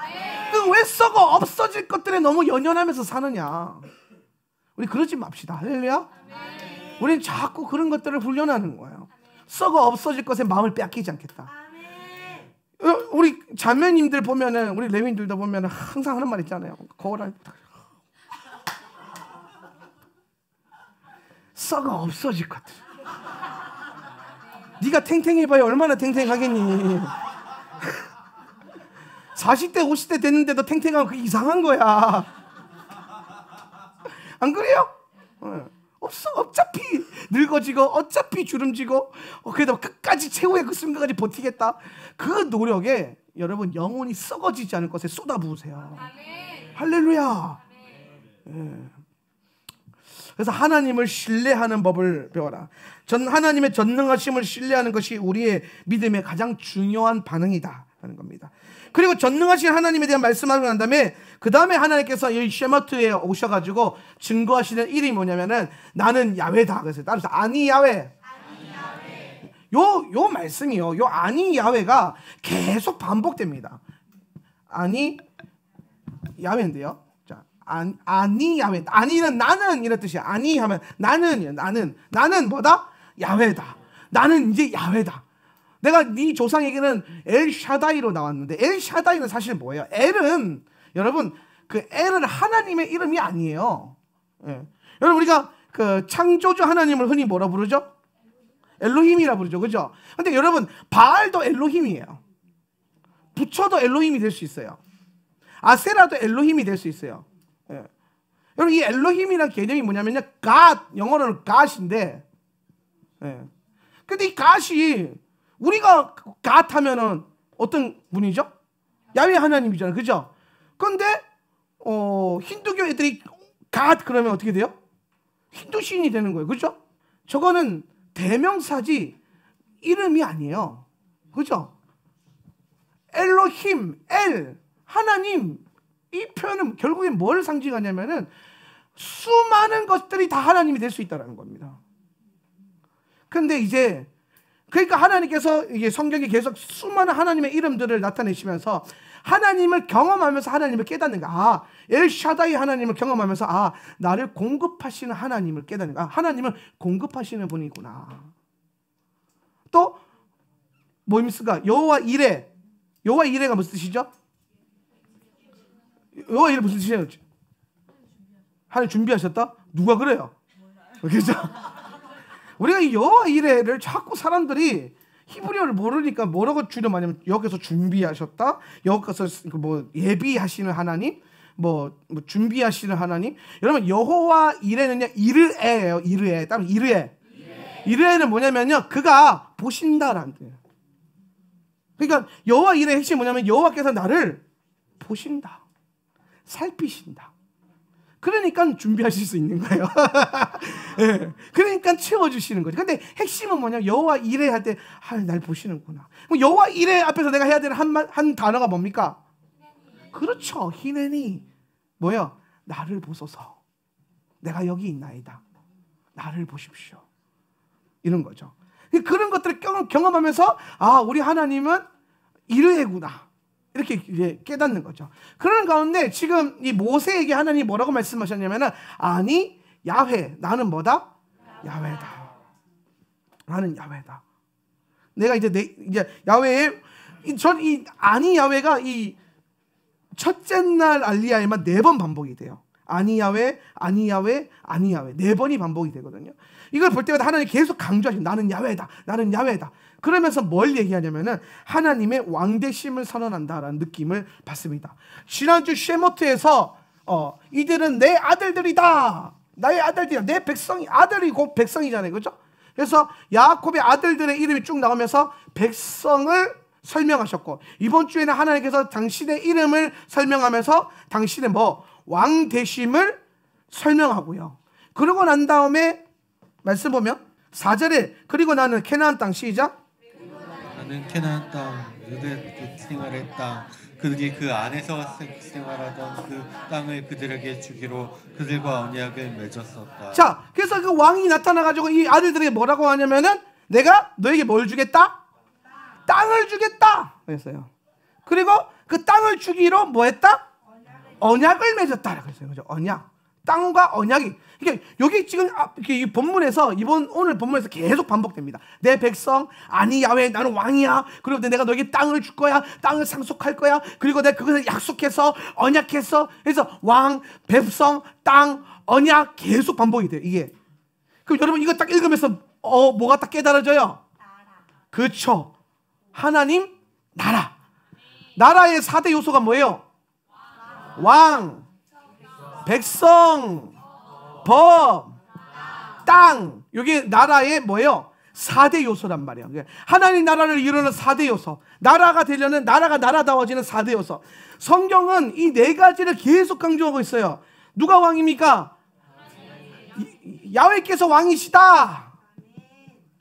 왜 썩어? 없어질 것들에 너무 연연하면서 사느냐. 우리 그러지 맙시다. 할렐루야. 우리는 자꾸 그런 것들을 훈련하는 거예요. 썩어 없어질 것에 마음을 빼앗기지 않겠다. 우리 자매님들 보면은 우리 레윈들도 보면은 항상 하는 말 있잖아요. 거울 안에 썩어 없어질 것들. 네가 탱탱해봐야 얼마나 탱탱하겠니? 40대 50대 됐는데도 탱탱하면 그게 이상한 거야. 안 그래요? 없어. 어차피 늙어지고 어차피 주름지고 그래도 끝까지 최후의 그 순간까지 버티겠다. 그 노력에 여러분 영혼이 썩어지지 않을 것에 쏟아부으세요. 할렐루야. 그래서 하나님을 신뢰하는 법을 배워라. 하나님의 전능하심을 신뢰하는 것이 우리의 믿음의 가장 중요한 반응이다 하는 겁니다. 그리고 전능하신 하나님에 대한 말씀하고 난 다음에 그 다음에 하나님께서 이 쉐마트에 오셔가지고 증거하시는 일이 뭐냐면은 나는 야훼다. 그래서 따라서 아니 야훼. 요 말씀이요. 요 아니 야훼가 계속 반복됩니다. 아니 야훼인데요. 자, 아니 야훼. 아니는 나는 이런 뜻이야. 아니 하면 나는 뭐다? 야훼다. 나는 이제 야훼다. 내가 네 조상에게는 엘샤다이로 나왔는데 엘샤다이는 사실 뭐예요? 엘은 여러분 그 엘은 하나님의 이름이 아니에요. 예. 여러분 우리가 그 창조주 하나님을 흔히 뭐라 부르죠? 엘로힘이라 부르죠, 그죠? 근데 여러분 바알도 엘로힘이에요. 부처도 엘로힘이 될 수 있어요. 아세라도 엘로힘이 될 수 있어요. 예. 여러분 이 엘로힘이라는 개념이 뭐냐면요, God, 영어로는 God인데, 예. 근데 이 God이 우리가 God 하면은 어떤 분이죠? 야훼 하나님이잖아요, 그죠? 근데 힌두교 애들이 God 그러면 어떻게 돼요? 힌두 신이 되는 거예요, 그죠? 저거는 대명사지 이름이 아니에요, 그죠? 엘로힘, 엘, 하나님, 이 표현은 결국엔 뭘 상징하냐면은 수많은 것들이 다 하나님이 될 수 있다는 겁니다. 근데 이제 그러니까 하나님께서 이게 성경에 계속 수많은 하나님의 이름들을 나타내시면서 하나님을 경험하면서 하나님을 깨닫는 거. 아, 엘샤다이 하나님을 경험하면서 아, 나를 공급하시는 하나님을 깨닫는 거. 아, 하나님은 공급하시는 분이구나. 또 뭐입니까? 여호와 이레. 여호와 이레가 무슨 뜻이죠? 여호와 이레 무슨 뜻이에요? 하나님 준비하셨다? 누가 그래요? 그죠? 우리가 이 여호와 이레를 자꾸 사람들이 히브리어를 모르니까 뭐라고 주름하냐면 여기서 준비하셨다, 여기서 뭐 예비하시는 하나님, 뭐 준비하시는 하나님. 여러분 여호와 이레는요 이르에예요. 이르에. 따로 이르에. 이르에는 뭐냐면요 그가 보신다라는 뜻이에요. 그러니까 여호와 이레의 핵심이 뭐냐면 여호와께서 나를 보신다, 살피신다. 그러니까 준비하실 수 있는 거예요. 네. 그러니까 채워주시는 거죠. 근데 핵심은 뭐냐면 여호와 이레 할 때 날 보시는구나. 그럼 여호와 이레 앞에서 내가 해야 되는 한 단어가 뭡니까? 그렇죠. 히네니. 뭐예요? 나를 보소서. 내가 여기 있나이다. 나를 보십시오. 이런 거죠. 그런 것들을 경험하면서 아, 우리 하나님은 이르에구나. 이렇게 이제 깨닫는 거죠. 그런 가운데 지금 이 모세에게 하나님이 뭐라고 말씀하셨냐면은 아니 야훼, 나는 뭐다? 야훼다. 나는 야훼다. 내가 이제 야훼의 이 아니 야훼가 이 첫째 날 알리야에만 4번 반복이 돼요. 아니 야훼, 아니 야훼, 아니 야훼 4번이 반복이 되거든요. 이걸 볼 때마다 하나님이 계속 강조하시면 나는 야훼다, 나는 야훼다. 그러면서 뭘 얘기하냐면은 하나님의 왕대심을 선언한다라는 느낌을 받습니다. 지난주 쉐모트에서 이들은 내 아들들이다, 나의 아들들이다, 내 백성이, 아들이 곧 백성이잖아요, 그렇죠? 그래서 야곱의 아들들의 이름이 쭉 나오면서 백성을 설명하셨고, 이번 주에는 하나님께서 당신의 이름을 설명하면서 당신의 왕대심을 설명하고요. 그러고 난 다음에 말씀 보면 4절에 그리고 나는 캐나안 땅, 시작. 나는 캐나안 땅, 유대 생활의 땅, 그들이 그 안에서 생활하던 그 땅을 그들에게 주기로 그들과 언약을 맺었었다. 자, 그래서 그 왕이 나타나가지고 이 아들들에게 뭐라고 하냐면은 내가 너에게 뭘 주겠다? 땅을 주겠다 그랬어요. 그리고 그 땅을 주기로 뭐 했다? 언약을 맺었다 그랬어요. 그죠? 언약. 땅과 언약이. 그러니까 여기 지금 이 본문에서 오늘 본문에서 계속 반복됩니다. 내 백성, 아니 야훼, 나는 왕이야. 그리고 내가 너에게 땅을 줄 거야. 땅을 상속할 거야. 그리고 내가 그것을 약속해서 언약했어. 그래서 왕, 백성, 땅, 언약 계속 반복이 돼요. 이게. 그럼 여러분 이거 딱 읽으면서 뭐가 딱 깨달아져요? 그렇죠. 하나님, 나라. 나라의 4대 요소가 뭐예요? 왕, 백성, 법, 땅. 이게 나라의 뭐예요? 4대 요소란 말이에요. 하나님 나라를 이루는 4대 요소. 나라가 되려는, 나라가 나라다워지는 4대 요소. 성경은 이 4가지를 계속 강조하고 있어요. 누가 왕입니까? 야훼께서 왕이시다.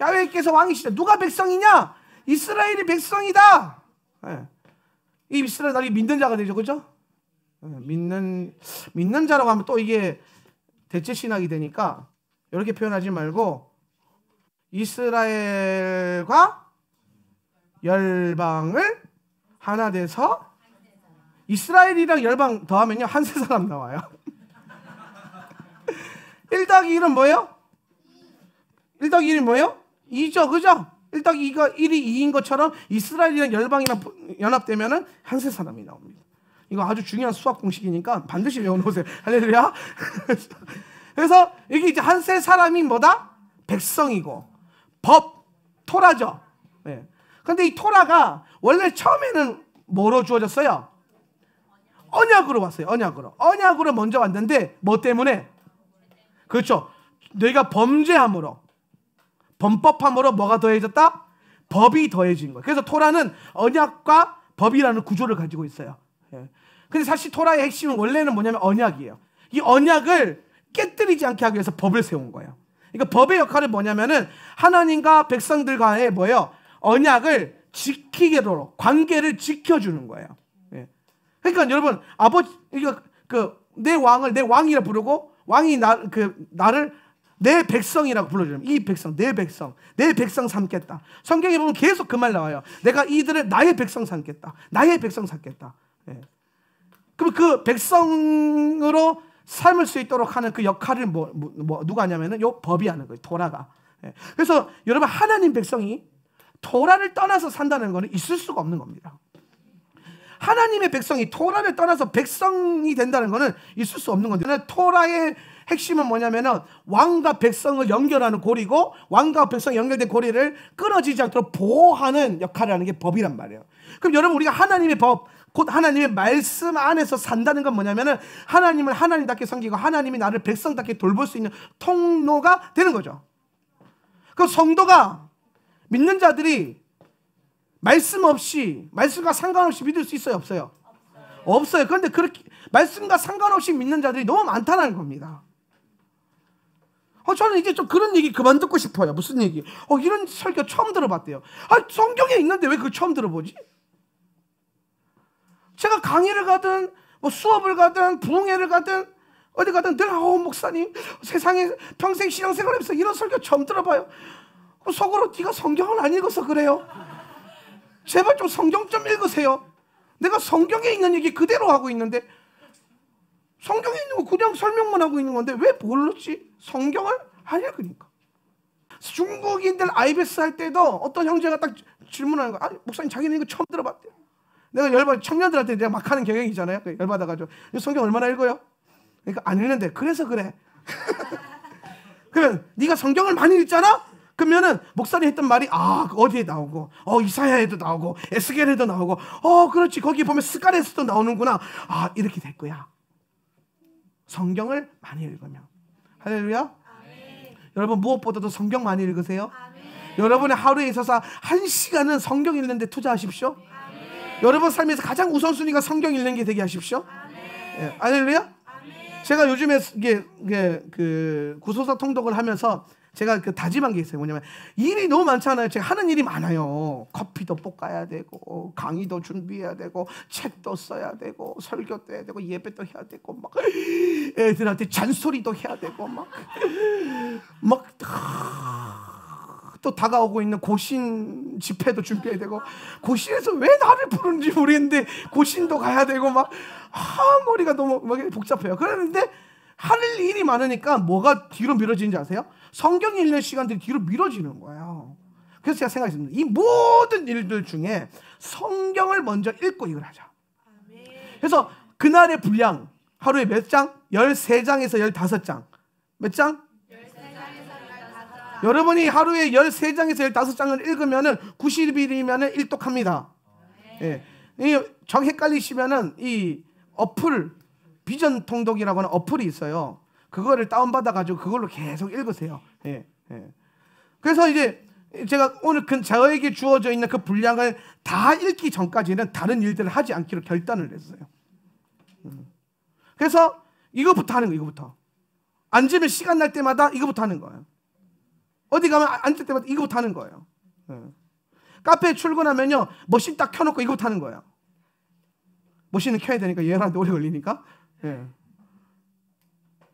야훼께서 왕이시다. 누가 백성이냐? 이스라엘이 백성이다. 예. 이 이스라엘 나라에 믿는 자가 되죠, 그죠? 예. 믿는 자라고 하면 또 이게 대체 신학이 되니까 이렇게 표현하지 말고 이스라엘과 열방을 하나 돼서, 이스라엘이랑 열방 더하면요 한 세 사람 나와요. 1 더하기 1은 뭐예요? 1 더하기 1이 뭐예요? 2죠, 그죠? 1 더하기 2가 1이 2인 것처럼 이스라엘이랑 열방이랑 연합되면은 한 세 사람이 나옵니다. 이거 아주 중요한 수학 공식이니까 반드시 외워놓으세요. 할렐루야. 그래서 이게 이제 한 세 사람이 뭐다? 백성이고, 법, 토라죠. 네. 근데 이 토라가 원래 처음에는 뭐로 주어졌어요? 언약으로 왔어요. 언약으로 먼저 왔는데 뭐 때문에? 그렇죠. 너희가 범죄함으로, 범법함으로 뭐가 더해졌다? 법이 더해진 거예요. 그래서 토라는 언약과 법이라는 구조를 가지고 있어요. 예. 근데 사실 토라의 핵심은 원래는 뭐냐면 언약이에요. 이 언약을 깨뜨리지 않게 하기 위해서 법을 세운 거예요. 그러니까 법의 역할은 뭐냐면은 하나님과 백성들과의 뭐예요? 언약을 지키도록 관계를 지켜주는 거예요. 예. 그러니까 여러분, 아버지 내 왕을 내 왕이라 부르고, 왕이 나를 내 백성이라고 불러주면, 이 백성, 내 백성 삼겠다. 성경에 보면 계속 그 말 나와요. 내가 이들을 나의 백성 삼겠다. 나의 백성 삼겠다. 예. 그럼 그 백성으로 삶을 수 있도록 하는 그 역할을 누가 하냐면은 요 법이 하는 거예요. 토라가. 예. 그래서 여러분, 하나님 백성이 토라를 떠나서 산다는 것은 있을 수가 없는 겁니다. 하나님의 백성이 토라를 떠나서 백성이 된다는 것은 있을 수 없는 건데, 토라의 핵심은 뭐냐면은 왕과 백성을 연결하는 고리고, 왕과 백성이 연결된 고리를 끊어지지 않도록 보호하는 역할을 하는 게 법이란 말이에요. 그럼 여러분, 우리가 하나님의 법, 곧 하나님의 말씀 안에서 산다는 건 뭐냐면은 하나님을 하나님답게 섬기고 하나님이 나를 백성답게 돌볼 수 있는 통로가 되는 거죠. 그 성도가, 믿는 자들이 말씀 없이, 말씀과 상관없이 믿을 수 있어요, 없어요? 없어요. 그런데 그렇게 말씀과 상관없이 믿는 자들이 너무 많다는 겁니다. 저는 이제 좀 그런 얘기 그만 듣고 싶어요. 무슨 얘기? 이런 설교 처음 들어봤대요. 성경에 있는데 왜 그걸 처음 들어보지? 제가 강의를 가든 뭐 수업을 가든 부흥회를 가든 어디 가든 늘 목사님 세상에 평생 신앙생활하면서 이런 설교 처음 들어봐요. 속으로 네가 성경을 안 읽어서 그래요. 제발 좀 성경 좀 읽으세요. 내가 성경에 있는 얘기 그대로 하고 있는데, 성경에 있는 거 그냥 설명만 하고 있는 건데 왜 모르지? 성경을 안 읽으니까. 중국인들 IBS 할 때도 어떤 형제가 딱 질문하는 거야. 목사님 자기는 이거 처음 들어봤대요. 내가 열받아, 청년들한테 내가 막 하는 경향이잖아요. 열받아가지고 성경 얼마나 읽어요? 그러니까 안 읽는데 그래서 그래. 그러면 네가 성경을 많이 읽잖아? 그러면은 목사님 했던 말이 어디에 나오고, 이사야에도 나오고, 에스겔에도 나오고, 그렇지, 거기 보면 스가랴에서도 나오는구나. 이렇게 될 거야. 성경을 많이 읽으면. 할렐루야. 아멘. 여러분, 무엇보다도 성경 많이 읽으세요. 아멘. 여러분의 하루에 있어서 1시간은 성경 읽는데 투자하십시오. 아멘. 여러분 삶에서 가장 우선순위가 성경 읽는 게 되게 하십시오. 예, 할렐루야. 제가 요즘에 그 구소사 통독을 하면서 제가 그 다짐한 게 있어요. 뭐냐면 일이 너무 많잖아요. 제가 하는 일이 많아요. 커피도 볶아야 되고, 강의도 준비해야 되고, 책도 써야 되고, 설교도 해야 되고, 예배도 해야 되고, 막 애들한테 잔소리도 해야 되고, 막 또 다가오고 있는 고신 집회도 준비해야 되고, 고신에서 왜 나를 부르는지 모르겠는데 고신도 가야 되고, 막 머리가 너무 복잡해요. 그러는데 할 일이 많으니까 뭐가 뒤로 미뤄지는지 아세요? 성경 읽는 시간들이 뒤로 미뤄지는 거예요. 그래서 제가 생각했습니다. 이 모든 일들 중에 성경을 먼저 읽고 이걸 하자. 그래서 그날의 분량, 하루에 몇 장? 13장에서 15장. 몇 장? 13장에서 15장. 여러분이 하루에 13장에서 15장을 읽으면은 90일이면은 일독합니다. 예. 정 헷갈리시면은 이 어플, 비전 통독이라고 하는 어플이 있어요. 그거를 다운받아가지고 그걸로 계속 읽으세요. 예, 예. 그래서 이제 제가 오늘 저에게 주어져 있는 그 분량을 다 읽기 전까지는 다른 일들을 하지 않기로 결단을 했어요. 그래서 이거부터 하는 거예요. 이거부터. 앉으면 시간 날 때마다 이거부터 하는 거예요. 어디 가면 앉을 때마다 이거부터 하는 거예요. 카페에 출근하면요, 머신 딱 켜놓고 이거부터 하는 거예요. 머신은 켜야 되니까 얘한테 오래 걸리니까.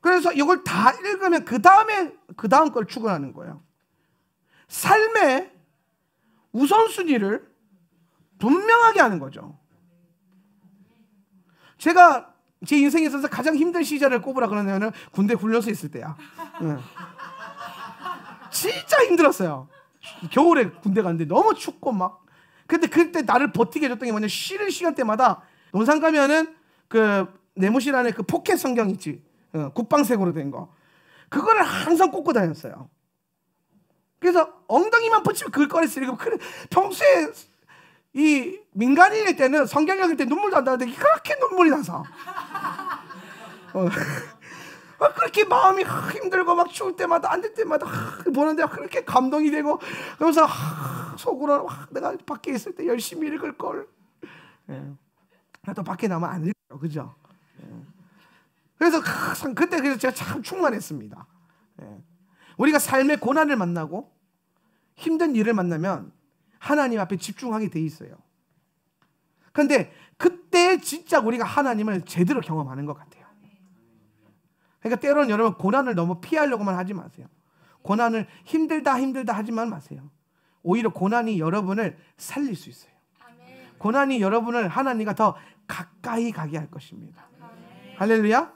그래서 이걸 다 읽으면 그 다음 걸 추구하는 거예요. 삶의 우선순위를 분명하게 하는 거죠. 제가 제 인생에 있어서 가장 힘든 시절을 꼽으라 그러냐면 군대 훈련소에 있을 때야. 진짜 힘들었어요. 겨울에 군대 갔는데 너무 춥고 막. 근데 그때 나를 버티게 해줬던 게 뭐냐, 쉬는 시간 때마다 논산 가면은 그 내무실 안에 그 포켓 성경 있지, 국방색으로 된 거, 그거를 항상 꽂고 다녔어요. 그래서 엉덩이만 붙이면 그걸 꺼냈어요. 평소에 이 민간인일 때는 성경 읽을 때 눈물도 안 나는데 그렇게 눈물이 나서 그렇게 마음이 힘들고 막 추울 때마다 앉을 때마다 보는데 그렇게 감동이 되고, 그러면서 속으로 내가 밖에 있을 때 열심히 읽을 걸. 나도 밖에 나면 안 읽어요, 그죠? 그래서 그때 제가 참 충만했습니다. 우리가 삶의 고난을 만나고 힘든 일을 만나면 하나님 앞에 집중하게 돼 있어요. 그런데 그때 진짜 우리가 하나님을 제대로 경험하는 것 같아요. 그러니까 때로는 여러분 고난을 너무 피하려고만 하지 마세요. 고난을 힘들다 하지만 마세요. 오히려 고난이 여러분을 살릴 수 있어요. 고난이 여러분을 하나님과 더 가까이 가게 할 것입니다. 할렐루야.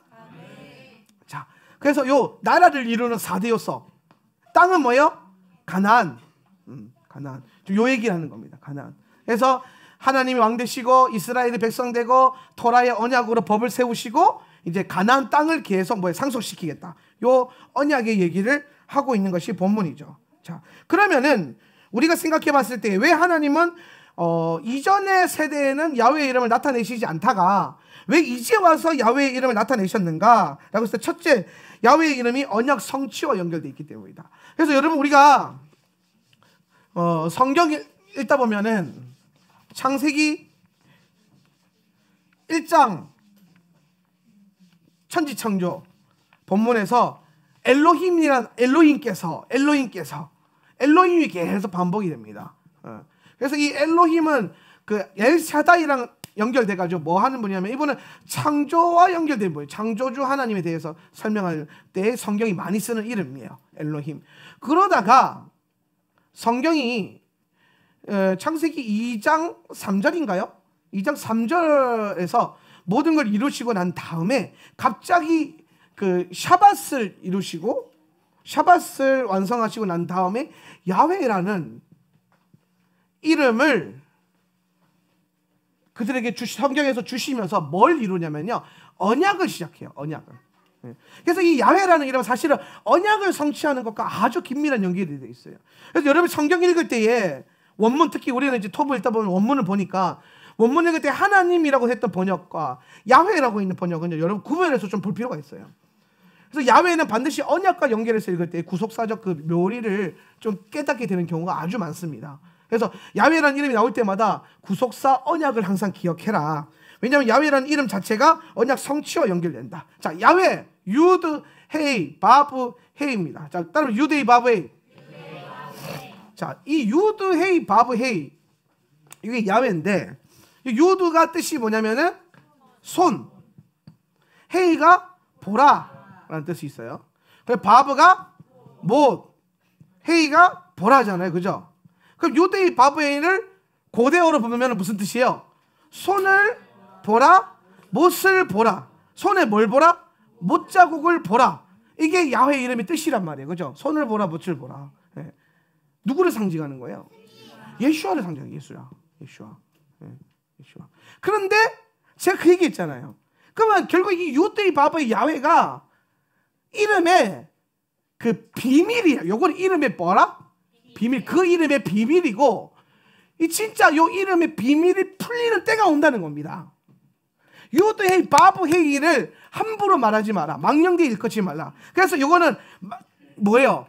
자, 그래서 요 나라를 이루는 4대 요소, 땅은 뭐예요? 가나안. 가나안. 요 얘기를 하는 겁니다. 가나안. 그래서 하나님이 왕 되시고 이스라엘이 백성 되고 토라의 언약으로 법을 세우시고 이제 가나안 땅을 계속 상속시키겠다. 요 언약의 얘기를 하고 있는 것이 본문이죠. 자, 그러면은 우리가 생각해 봤을 때 왜 하나님은 이전의 세대에는 야훼의 이름을 나타내시지 않다가 왜 이제 와서 야훼의 이름을 나타내셨는가? 라고 했을 때 첫째, 야훼의 이름이 언약 성취와 연결되어 있기 때문이다. 그래서 여러분 우리가 성경 읽다 보면은 창세기 1장 천지창조 본문에서 엘로힘이 계속 반복이 됩니다. 그래서 이 엘로힘은 그 엘샤다이랑 연결돼가지고 뭐 하는 분이냐면 이분은 창조와 연결된 분이에요. 창조주 하나님에 대해서 설명할 때 성경이 많이 쓰는 이름이에요. 엘로힘. 그러다가 성경이 창세기 2장 3절인가요? 2장 3절에서 모든 걸 이루시고 난 다음에 갑자기 그 샤밧을 이루시고 샤밧을 완성하시고 난 다음에 야훼라는 이름을 그들에게 성경에서 주시면서 뭘 이루냐면요, 언약을 시작해요. 언약을. 그래서 이 야훼라는 이름은 사실은 언약을 성취하는 것과 아주 긴밀한 연결이 되어 있어요. 그래서 여러분 성경 읽을 때에 원문, 특히 우리는 이제 톱을 읽다 보면 원문을 보니까 원문 읽을 때 하나님이라고 했던 번역과 야훼라고 있는 번역은 여러분 구별해서 좀 볼 필요가 있어요. 그래서 야훼는 반드시 언약과 연결해서 읽을 때 구속사적 그 묘리를 좀 깨닫게 되는 경우가 아주 많습니다. 그래서 야훼라는 이름이 나올 때마다 구속사 언약을 항상 기억해라. 왜냐하면 야훼라는 이름 자체가 언약 성취와 연결된다. 자, 야훼, 유드, 헤이, 바브, 헤이입니다. 자, 따라서 유드, 헤이, 바브, 헤이. 자, 이 유드, 헤이, 바브, 헤이, 이게 야훼인데 유드가 뜻이 뭐냐면은 손, 헤이가 보라라는 뜻이 있어요. 그리고 바브가 못, 헤이가 보라잖아요, 그죠? 그럼 유대의 바브헤이를 고대어로 보면 무슨 뜻이에요? 손을 보라, 못을 보라. 손에 뭘 보라? 못자국을 보라. 이게 야훼 이름의 뜻이란 말이에요, 그죠? 손을 보라, 못을 보라. 네. 누구를 상징하는 거예요? 예수아를 상징해요. 예수아. 그런데 제가 그 얘기 했잖아요. 그러면 결국 이 유대의 바브의 야훼가 이름에 그 비밀이에요. 요건 이름의 뭐라? 비밀. 그 이름의 비밀이고, 이 진짜 요 이름의 비밀이 풀리는 때가 온다는 겁니다. 유드헤이, 바브헤이를 함부로 말하지 마라. 망령되이 일컫지 말라. 그래서 요거는 뭐예요?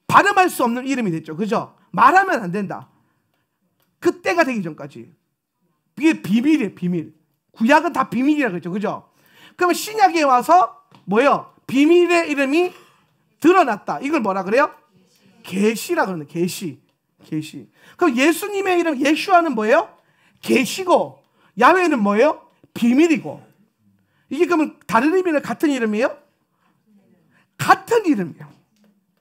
발음할 수 없는 이름이 됐죠, 그죠? 말하면 안 된다. 그 때가 되기 전까지. 이게 비밀이에요, 비밀. 구약은 다 비밀이라고 했죠, 그죠? 그러면 신약에 와서 뭐예요? 비밀의 이름이 드러났다. 이걸 뭐라 그래요? 계시라 그러는데, 계시. 그럼 예수님의 이름 예슈아는 뭐예요? 계시고, 야훼는 뭐예요? 비밀이고. 이게 그러면 다른 의미는 같은 이름이에요? 같은 이름이에요.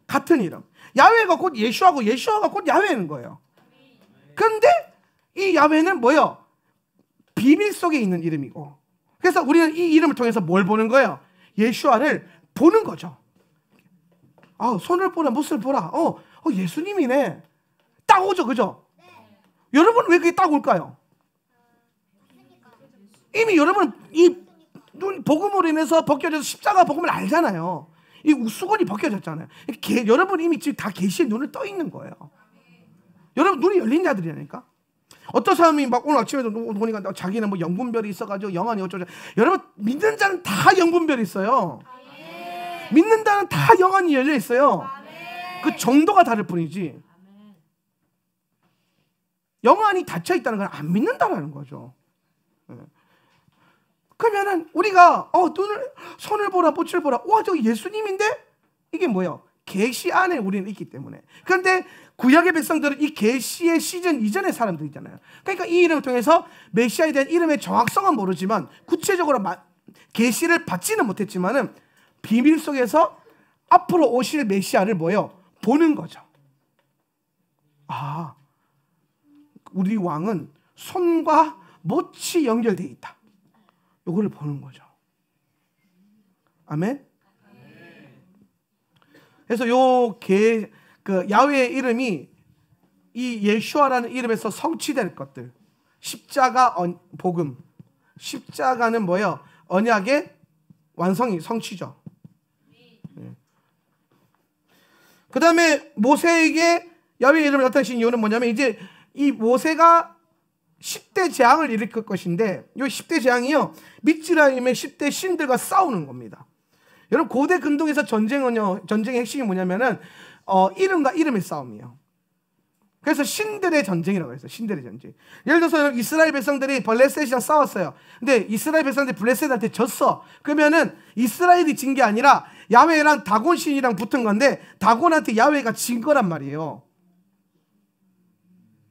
같은 이름. 야훼가 곧 예슈아고 예슈아가 곧 야훼는 거예요. 그런데 이 야훼는 뭐예요? 비밀 속에 있는 이름이고. 그래서 우리는 이 이름을 통해서 뭘 보는 거예요? 예슈아를 보는 거죠. 손을 보라, 못을 보라. 예수님이네. 딱 오죠, 그죠? 여러분 왜 그게 딱 올까요? 이미 여러분 이 눈 복음으로 인해서 벗겨져서 십자가 복음을 알잖아요. 이 수건이 벗겨졌잖아요. 여러분 이미 지금 다 계시의 눈을 떠 있는 거예요. 여러분 눈이 열린 자들이라니까. 어떤 사람이 막 오늘 아침에도 보니까 자기는 뭐 영분별이 있어가지고 영안이 어쩌죠. 여러분 믿는 자는 다 영분별이 있어요. 믿는다는 다 영안이 열려 있어요. 그 정도가 다를 뿐이지. 영안이 닫혀 있다는 건 안 믿는다라는 거죠. 그러면은 우리가 손을 보라, 뽀치를 보라. 와, 저기 예수님인데? 이게 뭐예요? 계시 안에 우리는 있기 때문에. 그런데 구약의 백성들은 이 계시의 시즌 이전의 사람들이잖아요. 그러니까 이 이름을 통해서 메시아에 대한 이름의 정확성은 모르지만 구체적으로 계시를 받지는 못했지만은 비밀 속에서 앞으로 오실 메시아를 뭐예요? 보는 거죠. 우리 왕은 손과 못이 연결되어 있다. 요거를 보는 거죠. 아멘. 그래서 야훼의 이름이 이 예슈아라는 이름에서 성취될 것들. 십자가 복음. 십자가는 뭐예요? 언약의 완성이 성취죠. 그 다음에 모세에게 야훼의 이름을 나타내신 이유는 뭐냐면 이제 이 모세가 10대 재앙을 일으킬 것인데 이 10대 재앙이요 미츠라임의 10대 신들과 싸우는 겁니다. 여러분 고대 근동에서 전쟁의 핵심이 뭐냐면은 이름과 이름의 싸움이에요. 그래서 신들의 전쟁이라고 했어요. 신들의 전쟁. 예를 들어서 이스라엘 백성들이 블레셋이랑 싸웠어요. 근데 이스라엘 백성들이 블레셋한테 졌어. 그러면은 이스라엘이 진 게 아니라 야훼랑 다곤 신이랑 붙은 건데 다곤한테 야훼가 진 거란 말이에요.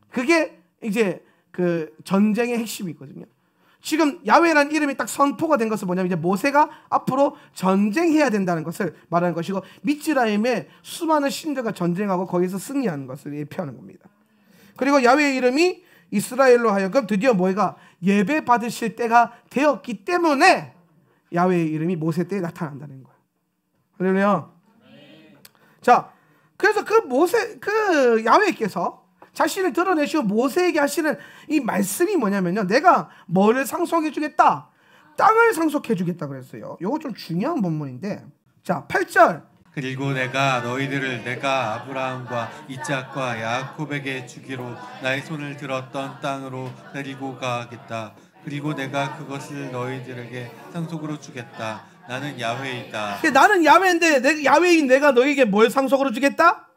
그게 이제 그 전쟁의 핵심이거든요. 지금 야훼라는 이름이 딱 선포가 된 것은 뭐냐면 이제 모세가 앞으로 전쟁해야 된다는 것을 말하는 것이고 미츠라임에 수많은 신들과 전쟁하고 거기서 승리하는 것을 예표하는 겁니다. 그리고 야훼의 이름이 이스라엘로 하여금 드디어 모세가 예배 받으실 때가 되었기 때문에 야훼의 이름이 모세 때에 나타난다는 거예요. 할렐루야. 자, 그래서 그 야훼께서 자신을 드러내시고 모세에게 하시는 이 말씀이 뭐냐면요. 내가 뭐를 상속해 주겠다? 땅을 상속해 주겠다 그랬어요. 이거 좀 중요한 본문인데. 자, 8절. 그리고 내가 너희들을 내가 아브라함과 이삭과 야곱에게 주기로 나의 손을 들었던 땅으로 데리고 가겠다. 그리고 내가 그것을 너희들에게 상속으로 주겠다. 나는 야훼이다. 나는 야훼인데 야훼인 내가 너희에게 뭘 상속으로 주겠다?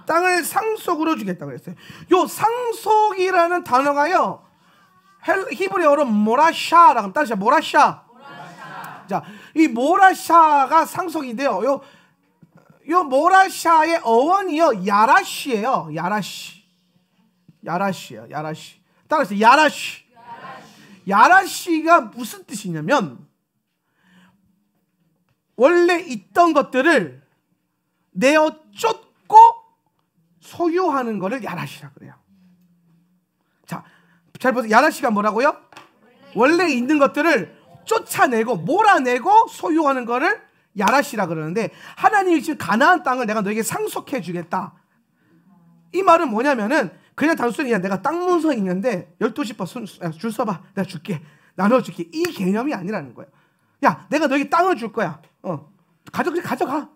땅을 상속으로 주겠다 그랬어요. 요 상속이라는 단어가요 히브리어로 모라샤라고 하면 따르자 모라샤. 자, 이 모라샤가 상속인데요. 요 모라샤의 어원이요 야라시예요. 야라시예요. 따라서 야라시. 야라시가 무슨 뜻이냐면 원래 있던 것들을 내어 쫓고 소유하는 거를 야라시라 그래요. 자, 잘 보세요. 야라시가 뭐라고요? 원래 있는 것들을 쫓아내고 몰아내고 소유하는 거를 야라시라 그러는데 하나님이 지금 가나안 땅을 내가 너에게 상속해 주겠다. 이 말은 뭐냐면은 그냥 단순히 내가 땅 문서 있는데 12시 줄 서봐. 내가 줄게. 나눠줄게. 이 개념이 아니라는 거예요. 야, 내가 너에게 땅을 줄 거야. 가져가.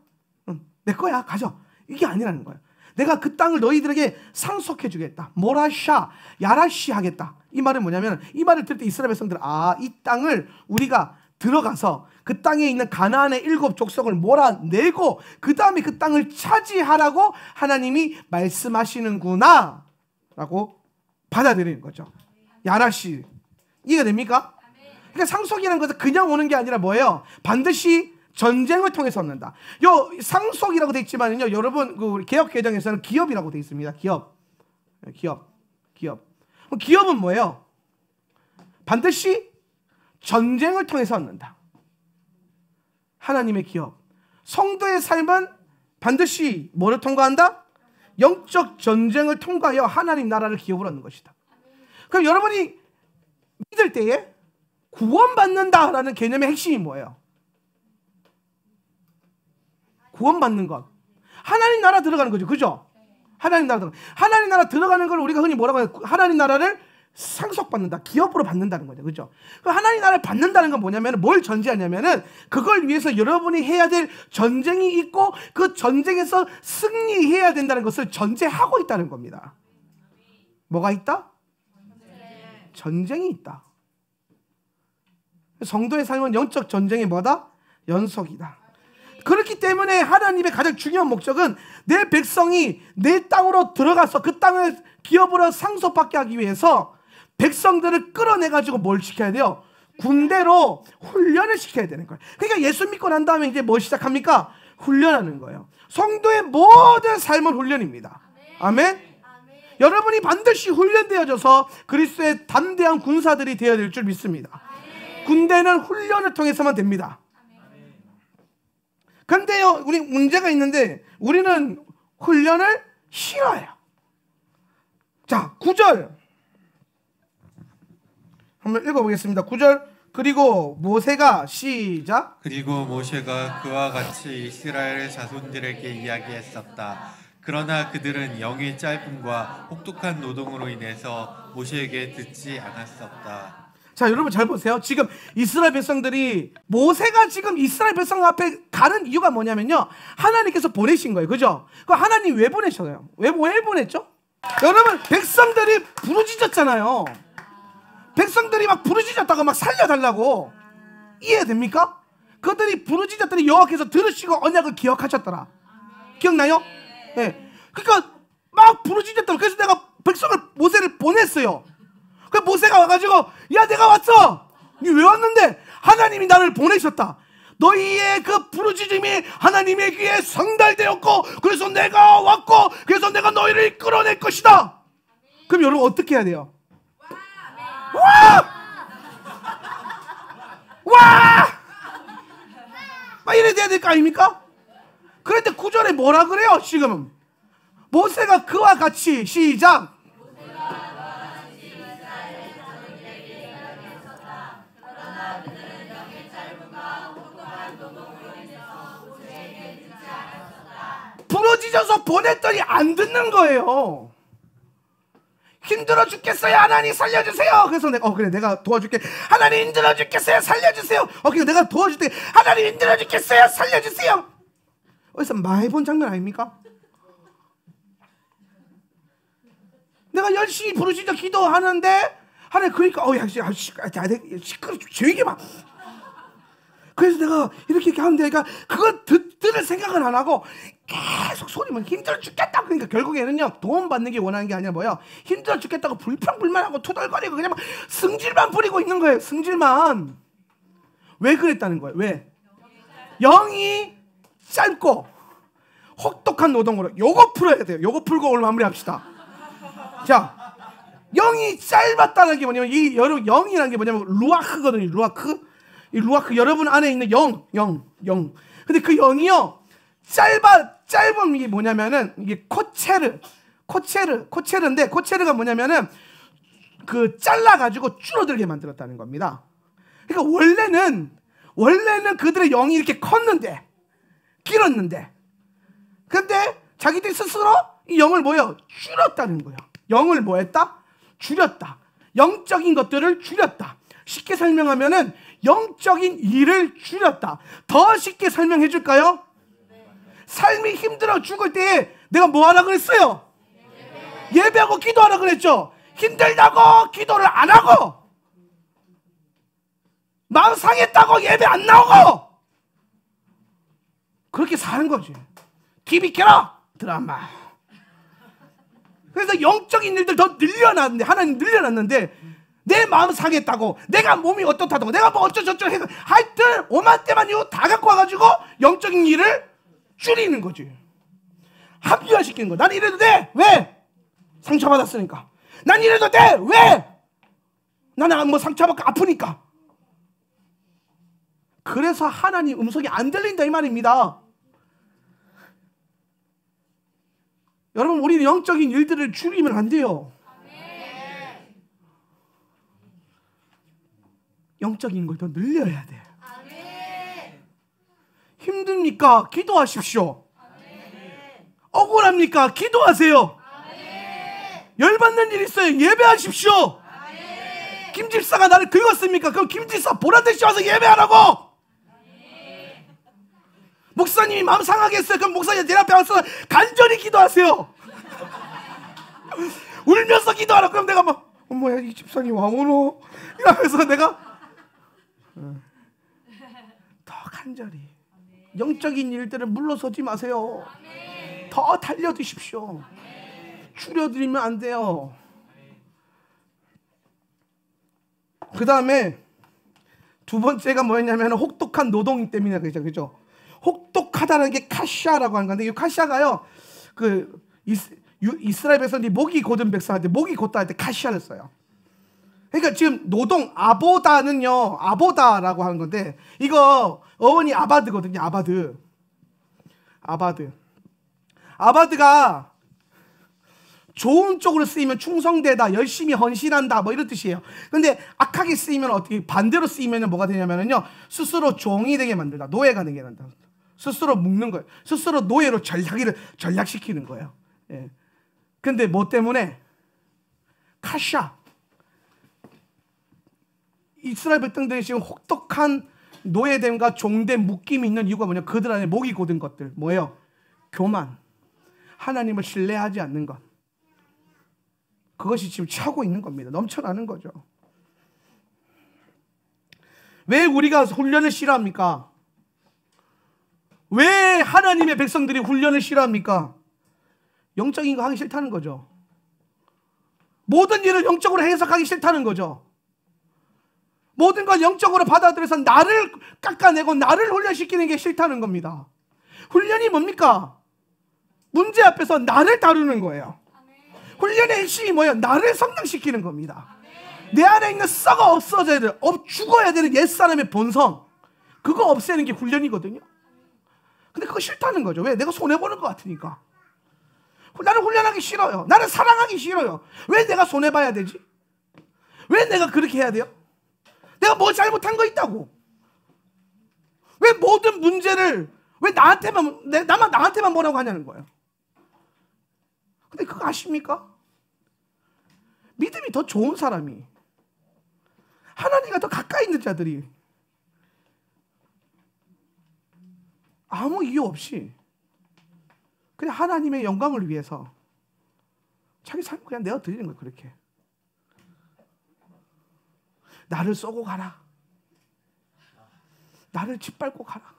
내 거야. 가져. 이게 아니라는 거예요. 내가 그 땅을 너희들에게 상속해 주겠다. 모라샤, 야라시 하겠다. 이 말은 뭐냐면 이 말을 들을 때 이스라엘 백성들은 이 땅을 우리가 들어가서 그 땅에 있는 가나안의 7 족속을 몰아내고 그 다음에 그 땅을 차지하라고 하나님이 말씀하시는구나 라고 받아들이는 거죠. 야라시. 이해가 됩니까? 그러니까 상속이라는 것은 그냥 오는 게 아니라 뭐예요? 반드시 전쟁을 통해서 얻는다. 요 상속이라고 되어 있지만요, 여러분 그 개혁 개정에서는 기업이라고 되어 있습니다. 기업은 뭐예요? 반드시 전쟁을 통해서 얻는다. 하나님의 기업. 성도의 삶은 반드시 뭐를 통과한다? 영적 전쟁을 통과하여 하나님 나라를 기업으로 얻는 것이다. 그럼 여러분이 믿을 때에 구원받는다라는 개념의 핵심이 뭐예요? 구원받는 것. 하나님 나라 들어가는 거죠. 그죠? 하나님 나라 들어가는 걸 우리가 흔히 뭐라고 해요? 하나님 나라를 상속받는다. 기업으로 받는다는 거죠. 그죠? 하나님 나라를 받는다는 건 뭐냐면 뭘 전제하냐면은 그걸 위해서 여러분이 해야 될 전쟁이 있고 그 전쟁에서 승리해야 된다는 것을 전제하고 있다는 겁니다. 뭐가 있다? 전쟁이 있다. 성도의 삶은 영적 전쟁이 뭐다? 연속이다. 그렇기 때문에 하나님의 가장 중요한 목적은 내 백성이 내 땅으로 들어가서 그 땅을 기업으로 상속받게 하기 위해서 백성들을 끌어내가지고 뭘 시켜야 돼요? 군대로 훈련을 시켜야 되는 거예요. 그러니까 예수 믿고 난 다음에 이제 뭐 시작합니까? 훈련하는 거예요. 성도의 모든 삶은 훈련입니다. 아멘? 여러분이 반드시 훈련되어져서 그리스도의 담대한 군사들이 되어야 될 줄 믿습니다. 군대는 훈련을 통해서만 됩니다. 근데요, 우리 문제가 있는데 우리는 훈련을 싫어해요. 자, 9절 한번 읽어보겠습니다. 9절. 그리고 모세가 시작. 그리고 모세가 그와 같이 이스라엘 자손들에게 이야기했었다. 그러나 그들은 영의 짧음과 혹독한 노동으로 인해서 모세에게 듣지 않았었다. 자, 여러분 잘 보세요. 지금 이스라엘 백성들이 모세가 지금 이스라엘 백성 앞에 가는 이유가 뭐냐면요, 하나님께서 보내신 거예요. 그죠? 그 하나님 왜 보내셨어요? 왜 보냈죠? 여러분, 백성들이 부르짖었잖아요. 백성들이 막 부르짖었다고 막 살려달라고. 이해됩니까? 그들이 부르짖었더니 여호와께서 들으시고 언약을 기억하셨더라. 기억나요? 네. 그러니까 막 부르짖었더라. 그래서 내가 모세를 보냈어요. 그 모세가 와가지고, 야, 내가 왔어. 니 왜 왔는데? 하나님이 나를 보내셨다. 너희의 그 부르짖음이 하나님의 귀에 상달되었고, 그래서 내가 왔고, 그래서 내가 너희를 이끌어낼 것이다. 그럼 여러분 어떻게 해야 돼요? 와! 와! 막 이래 돼야 될 거 아닙니까? 그런데 9절에 뭐라 그래요? 지금 모세가 그와 같이 시작. 부러지셔서 보냈더니 안 듣는 거예요. 힘들어 죽겠어요. 하나님 살려주세요. 그래서 내가 그래, 내가 도와줄게. 하나님 힘들어 죽겠어요. 살려주세요. 그래, 내가 도와줄게. 하나님 힘들어 죽겠어요. 살려주세요. 어디서 많이 본 장면 아닙니까? 내가 열심히 부르짖어 기도하는데 하나님 그러니까 시끄러 조용히 막. 그래서 내가 이렇게 하는데, 그러니까 그걸 들을 생각은 안 하고 계속 소리만 힘들어 죽겠다. 그러니까 결국에는요, 도움 받는 게 원하는 게 아니라 뭐예요? 힘들어 죽겠다고 불평불만하고 투덜거리고 그냥 막 승질만 부리고 있는 거예요. 승질만. 왜 그랬다는 거예요? 왜? 영이 짧고 혹독한 노동으로. 요거 풀어야 돼요. 요거 풀고 오늘 마무리합시다. 자, 영이 짧았다는 게 뭐냐면, 여러분 영이라는 게 뭐냐면 루아크거든요. 이 루아크, 여러분 안에 있는 영. 근데 그 영이요, 짧은 게 뭐냐면은, 이게 코체르인데, 코체르가 뭐냐면은, 그 잘라가지고 줄어들게 만들었다는 겁니다. 그러니까 원래는 그들의 영이 이렇게 컸는데, 길었는데, 근데 자기들 스스로 이 영을 뭐예요? 줄였다는 거예요. 영을 뭐 했다? 줄였다. 영적인 것들을 줄였다. 쉽게 설명하면은 영적인 일을 줄였다. 더 쉽게 설명해 줄까요? 삶이 힘들어 죽을 때에 내가 뭐 하라 그랬어요? 예배하고 기도하라 그랬죠. 힘들다고 기도를 안 하고, 마음 상했다고 예배 안 나오고, 그렇게 사는 거지. TV 켜라! 드라마. 그래서 영적인 일들 더 늘려놨는데, 하나님 늘려놨는데, 내 마음 상했다고, 내가 몸이 어떻다고, 내가 뭐 어쩌저쩌 해서 하여튼 오만때만 이거 다 갖고 와가지고 영적인 일을 줄이는 거지. 합리화시키는 거. 난 이래도 돼. 왜? 상처받았으니까. 난 이래도 돼. 왜? 나는 뭐 상처받고 아프니까. 그래서 하나님 음성이 안 들린다 이 말입니다. 여러분, 우리는 영적인 일들을 줄이면 안 돼요. 영적인 걸 더 늘려야 돼. 힘듭니까? 기도하십시오. 억울합니까? 기도하세요. 열받는 일 있어요? 예배하십시오. 김 집사가 나를 긁었습니까? 그럼 김 집사 보라듯이 와서 예배하라고. 목사님이 마음 상하게 했어요. 그럼 목사님 내 앞에 와서 간절히 기도하세요. 울면서 기도하라. 그럼 내가 막 어머야 이 집사님 와오노 이러면서 내가 더 간절히. 영적인 일들을 물러서지 마세요. 더 달려드십시오. 줄여드리면 안 돼요. 그 다음에 두 번째가 뭐였냐면 혹독한 노동 때문이다. 그죠? 혹독하다는 게 카시아라고 하는 건데, 이 카시아가요, 그 이스라엘 백성들이 목이 곧은 백성한테 목이 곧다 할 때 카시아를 써요. 그러니까 지금 노동 아보다는요, 아보다라고 하는 건데, 이거 어원이 아바드거든요. 아바드가 좋은 쪽으로 쓰이면 충성되다, 열심히 헌신한다, 뭐 이런 뜻이에요. 근데 악하게 쓰이면 어떻게, 반대로 쓰이면 뭐가 되냐면요, 스스로 종이 되게 만들다, 노예가 되게 만든다. 스스로 묶는 거예요. 스스로 노예로 전락시키는 거예요. 예. 근데 뭐 때문에? 카샤. 이스라엘 백성들이 지금 혹독한 노예됨과 종됨, 묶임이 있는 이유가 뭐냐? 그들 안에 목이 곧은 것들. 뭐예요? 교만. 하나님을 신뢰하지 않는 것. 그것이 지금 차고 있는 겁니다. 넘쳐나는 거죠. 왜 우리가 훈련을 싫어합니까? 왜 하나님의 백성들이 훈련을 싫어합니까? 영적인 거 하기 싫다는 거죠. 모든 일을 영적으로 해석하기 싫다는 거죠. 모든 걸 영적으로 받아들여서 나를 깎아내고 나를 훈련시키는 게 싫다는 겁니다. 훈련이 뭡니까? 문제 앞에서 나를 다루는 거예요. 훈련의 핵심이 뭐예요? 나를 성장시키는 겁니다. 내 안에 있는 썩어 없어져야 돼. 죽어야 되는 옛사람의 본성. 그거 없애는 게 훈련이거든요. 근데 그거 싫다는 거죠. 왜? 내가 손해보는 것 같으니까. 나는 훈련하기 싫어요. 나는 사랑하기 싫어요. 왜 내가 손해봐야 되지? 왜 내가 그렇게 해야 돼요? 내가 뭐 잘못한 거 있다고. 왜 모든 문제를 왜 나한테만 뭐라고 하냐는 거예요. 근데 그거 아십니까? 믿음이 더 좋은 사람이, 하나님과 더 가까이 있는 자들이 아무 이유 없이 그냥 하나님의 영광을 위해서 자기 삶을 그냥 내어드리는 거예요. 그렇게 나를 쏘고 가라, 나를 짓밟고 가라,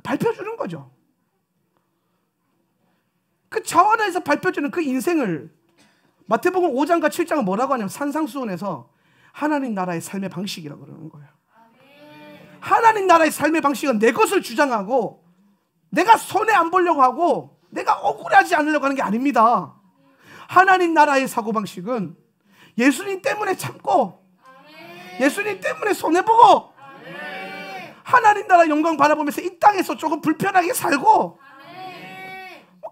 발표주는 거죠. 그 자원에서 발표주는 그 인생을 마태복음 5장과 7장은 뭐라고 하냐면 산상수훈에서 하나님 나라의 삶의 방식이라고 그러는 거예요. 하나님 나라의 삶의 방식은 내 것을 주장하고 내가 손해 안 보려고 하고 내가 억울하지 않으려고 하는 게 아닙니다. 하나님 나라의 사고방식은 예수님 때문에 참고 예수님 때문에 손해보고 하나님 나라 영광 바라보면서 이 땅에서 조금 불편하게 살고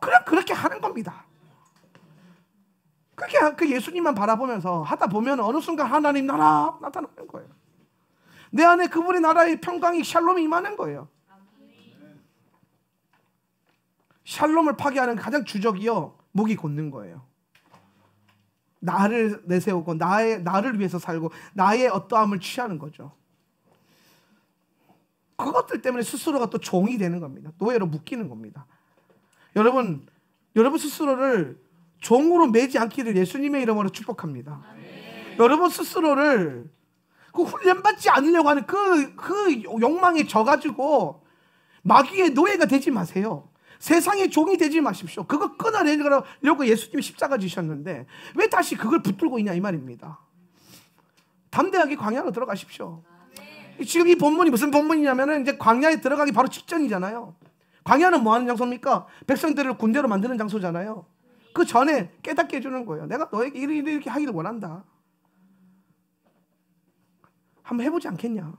그냥 그렇게 하는 겁니다. 그렇게 그 예수님만 바라보면서 하다 보면 어느 순간 하나님 나라 나타나는 거예요. 내 안에 그분의 나라의 평강이 샬롬이 임하는 거예요. 샬롬을 파괴하는 가장 주적이요, 목이 곧는 거예요. 나를 내세우고 나를 위해서 살고 나의 어떠함을 취하는 거죠. 그것들 때문에 스스로가 또 종이 되는 겁니다. 노예로 묶이는 겁니다. 여러분 스스로를 종으로 매지 않기를 예수님의 이름으로 축복합니다. 여러분 스스로를 그 훈련받지 않으려고 하는 그 욕망에 져가지고 마귀의 노예가 되지 마세요. 세상의 종이 되지 마십시오. 그거 끊어내려고 예수님이 십자가 지셨는데 왜 다시 그걸 붙들고 있냐 이 말입니다. 담대하게 광야로 들어가십시오. 지금 이 본문이 무슨 본문이냐면은 이제 광야에 들어가기 바로 직전이잖아요. 광야는 뭐 하는 장소입니까? 백성들을 군대로 만드는 장소잖아요. 그 전에 깨닫게 해주는 거예요. 내가 너에게 이렇게 하기를 원한다. 한번 해보지 않겠냐?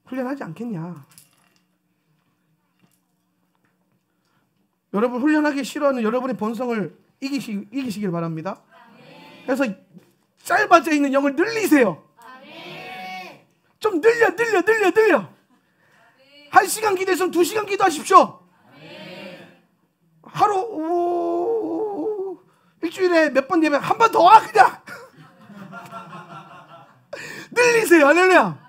훈련하지 않겠냐? 여러분 훈련하기 싫어하는 여러분의 본성을 이기시길 바랍니다. 그래서 짧아져 있는 영을 늘리세요. 좀 늘려. 1시간 기도했으면 2시간 기도하십시오. 하루 일주일에 몇 번 되면 한 번 더 와 그냥. 늘리세요. 할렐루야.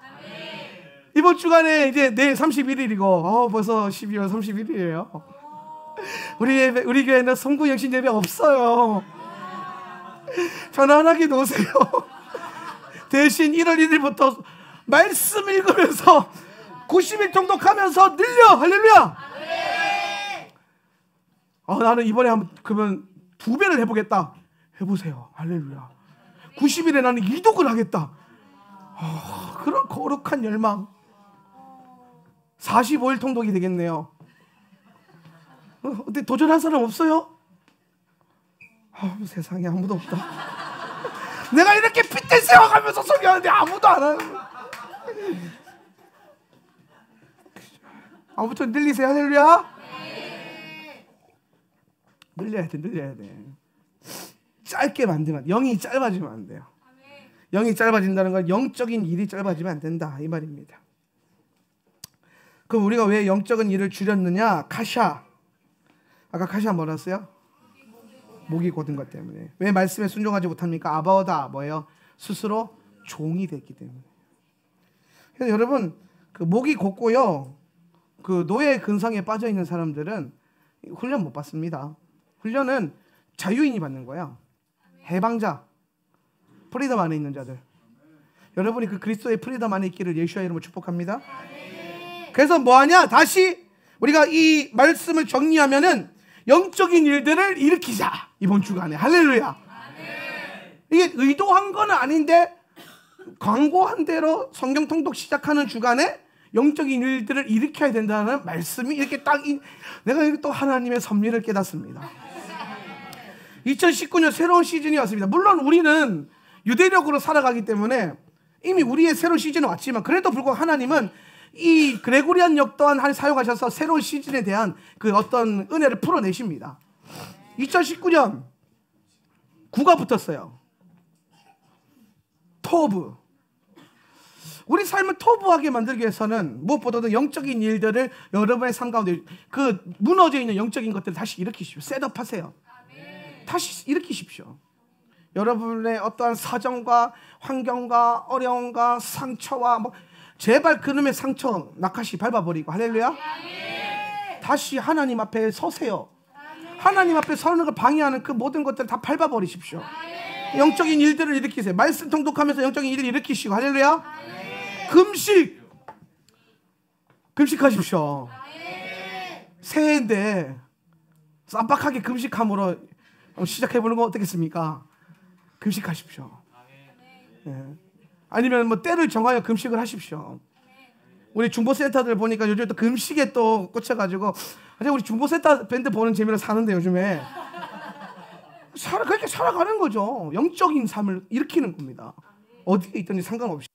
이번 주간에 이제 내일 31일이고 벌써 12월 31일이에요. 우리 교회는 성구 영신 예배 없어요. 전화하게 놓으세요. 대신 1월 1일부터 말씀 읽으면서 90일 통독하면서 늘려. 할렐루야. 나는 이번에 한번 그러면 2배를 해보겠다. 해보세요. 할렐루야. 90일에 나는 이독을 하겠다. 그런 거룩한 열망. 45일 통독이 되겠네요. 어때 도전한 사람 없어요? 세상에 아무도 없다. 내가 이렇게 핏대 세워가면서 설교하는데 아무도 안 하는 거야. 아무튼 늘리세요. 할렐루야. 늘려야 돼. 짧게 만들면 영이 짧아지면 안 돼요. 영이 짧아진다는 건 영적인 일이 짧아지면 안 된다 이 말입니다. 그럼 우리가 왜 영적인 일을 줄였느냐? 카샤. 아까 카샤 뭐랬어요? 목이 곧은 것 때문에. 왜 말씀에 순종하지 못합니까? 아바오다 뭐예요? 스스로 종이 됐기 때문에. 그래서 여러분 그 목이 곧고요. 그 노예 근성에 빠져 있는 사람들은 훈련 못 받습니다. 훈련은 자유인이 받는 거야. 해방자, 프리덤 안에 있는 자들. 여러분이 그 그리스도의 프리덤 안에 있기를 예수의 이름으로 축복합니다. 그래서 뭐하냐? 다시 우리가 이 말씀을 정리하면은 영적인 일들을 일으키자 이번 주간에. 할렐루야. 이게 의도한 건 아닌데 광고한 대로 성경 통독 시작하는 주간에 영적인 일들을 일으켜야 된다는 말씀이 이렇게 딱 내가 또 하나님의 섭리를 깨닫습니다. 2019년 새로운 시즌이 왔습니다. 물론 우리는 유대력으로 살아가기 때문에 이미 우리의 새로운 시즌은 왔지만 그래도 불구하고 하나님은 이 그레고리안 역 또한 사용하셔서 새로운 시즌에 대한 그 어떤 은혜를 풀어내십니다. 2019년 9가 붙었어요. 토브. 우리 삶을 토부하게 만들기 위해서는 무엇보다도 영적인 일들을 여러분의 삶 가운데 그 무너져 있는 영적인 것들을 다시 일으키십시오. 셋업하세요. 다시 일으키십시오. 여러분의 어떠한 사정과 환경과 어려움과 상처와 제발 그놈의 상처 낙하시 밟아버리고 할렐루야. 다시 하나님 앞에 서세요. 하나님 앞에 서는 걸 방해하는 그 모든 것들을 다 밟아버리십시오. 영적인 일들을 일으키세요. 말씀 통독하면서 영적인 일을 일으키시고 할렐루야. 금식하십시오. 새해인데 쌈박하게 금식함으로 시작해보는 건 어떻겠습니까? 금식하십시오. 아니면 때를 정하여 금식을 하십시오. 우리 중보센터들 보니까 요즘 또 금식에 또 꽂혀가지고 우리 중보센터 밴드 보는 재미로 사는데 요즘에 그렇게 살아가는 거죠. 영적인 삶을 일으키는 겁니다. 어디에 있든지 상관없이.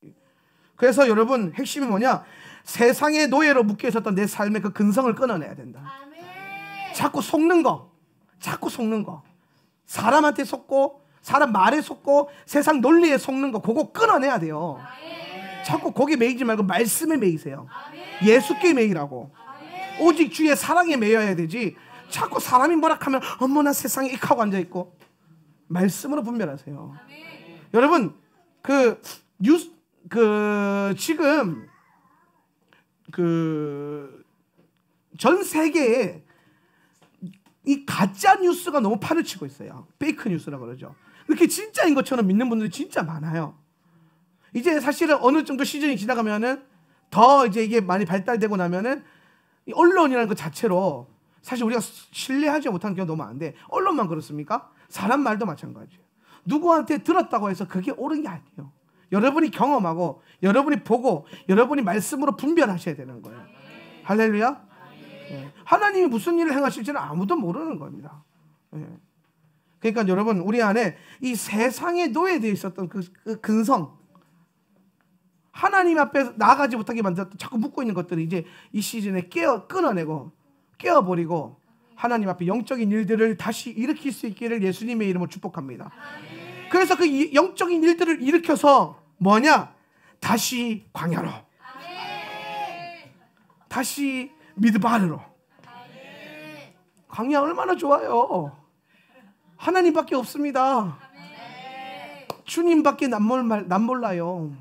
그래서 여러분 핵심이 뭐냐? 세상의 노예로 묶여 있었던 내 삶의 그 근성을 끊어내야 된다. 자꾸 속는 거. 사람한테 속고 사람 말에 속고 세상 논리에 속는 거 그거 끊어내야 돼요. 자꾸 거기 매이지 말고 말씀에 매이세요. 예수께 매이라고. 오직 주의 사랑에 매여야 되지. 자꾸 사람이 뭐라 하면 어머나 세상에 익하고 앉아있고. 말씀으로 분별하세요. 여러분 지금 전 세계에 이 가짜 뉴스가 너무 판을 치고 있어요. 페이크 뉴스라고 그러죠. 이렇게 진짜인 것처럼 믿는 분들이 진짜 많아요. 이제 사실은 어느 정도 시즌이 지나가면은 더 이제 이게 많이 발달되고 나면은 이 언론이라는 것 자체로 사실 우리가 신뢰하지 못하는 경우가 너무 많은데, 언론만 그렇습니까? 사람 말도 마찬가지예요. 누구한테 들었다고 해서 그게 옳은 게 아니에요. 여러분이 경험하고 여러분이 보고 여러분이 말씀으로 분별하셔야 되는 거예요. 할렐루야. 하나님이 무슨 일을 행하실지는 아무도 모르는 겁니다. 그러니까 여러분, 우리 안에 이 세상에 노예되어 있었던 그 근성, 하나님 앞에 나아가지 못하게 만들었던 자꾸 묶고 있는 것들을 이제 이 시즌에 끊어내고 깨어버리고 하나님 앞에 영적인 일들을 다시 일으킬 수 있기를 예수님의 이름으로 축복합니다. 그래서 그 영적인 일들을 일으켜서 뭐냐? 다시 광야로, 다시 미드바르로. 광야 얼마나 좋아요. 하나님밖에 없습니다. 주님밖에 남 몰라요.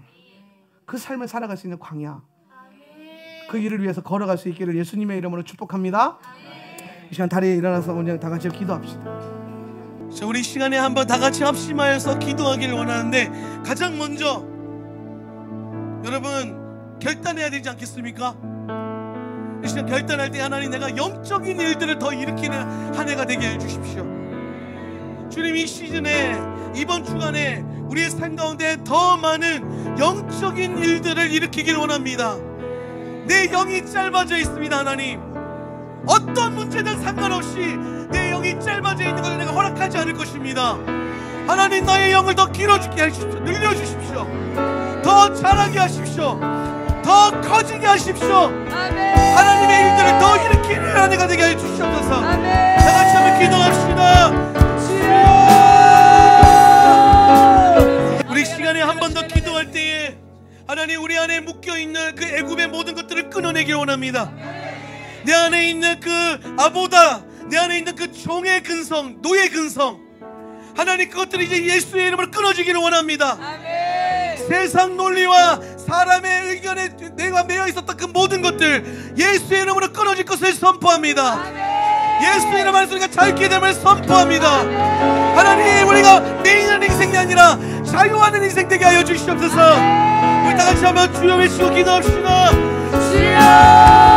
그 삶을 살아갈 수 있는 광야, 그 일을 위해서 걸어갈 수 있기를 예수님의 이름으로 축복합니다. 이 시간 다리에 일어나서 오늘 다 같이 기도합시다. 자, 우리 시간에 한번 다 같이 합심하여서 기도하기를 원하는데, 가장 먼저 여러분 결단해야 되지 않겠습니까? 이 시간 결단할 때 하나님, 내가 영적인 일들을 더 일으키는 한 해가 되게 해주십시오. 주님, 이 시즌에 이번 주간에 우리의 삶 가운데 더 많은 영적인 일들을 일으키길 원합니다. 내 영이 짧아져 있습니다. 하나님, 어떤 문제든 상관없이 내 영이 짧아져 있는 것을 내가 허락하지 않을 것입니다. 하나님, 나의 영을 더 길어지게 하십시오. 늘려주십시오. 더 자라게 하십시오. 더 커지게 하십시오. 아멘. 하나님의 일들을 더 일으키는 한 해가 되게 해주시옵소서. 아멘. 다 같이 한번 기도합시다. 우리 시간에 한 번 더 기도할 때에 하나님, 우리 안에 묶여있는 그 애굽의 모든 것들을 끊어내길 원합니다. 내 안에 있는 그 아보다, 내 안에 있는 그 종의 근성, 노예 근성, 하나님, 그것들이 이제 예수의 이름으로 끊어지기를 원합니다. 아멘. 세상 논리와 사람의 의견에 내가 매여 있었던 그 모든 것들 예수의 이름으로 끊어질 것을 선포합니다. 아멘. 예수의 이름 안에서 우리가 자유케 됨을 선포합니다. 아멘. 하나님, 우리가 매인하는 인생이 아니라 자유하는 인생 되게 하여 주시옵소서. 아멘. 우리 다 같이 한번 주여 외치고 기도합시다. 주여!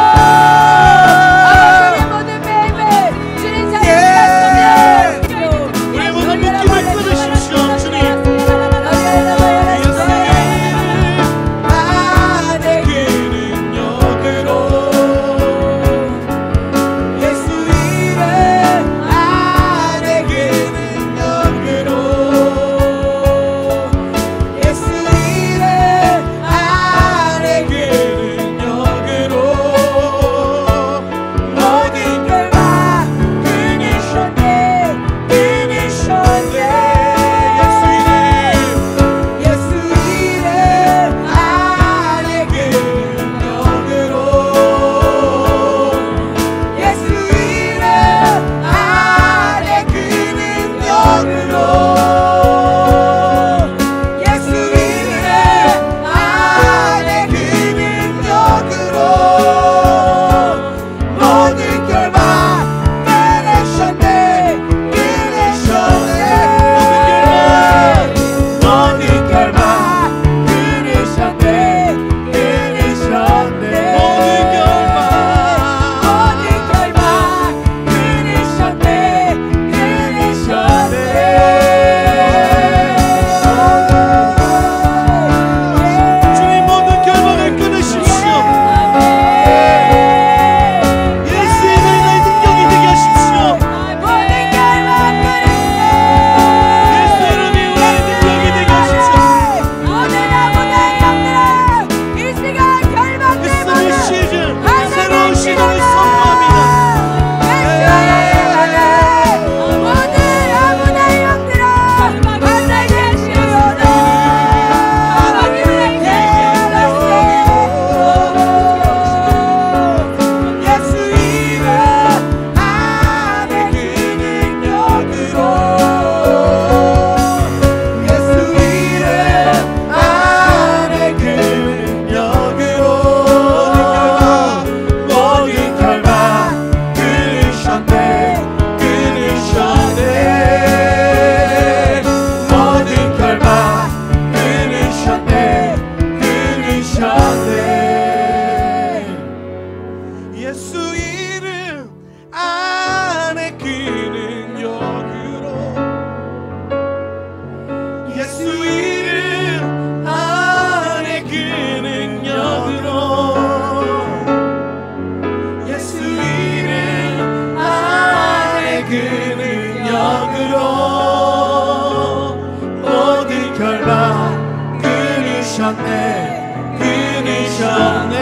끊으셨네 끊으셨네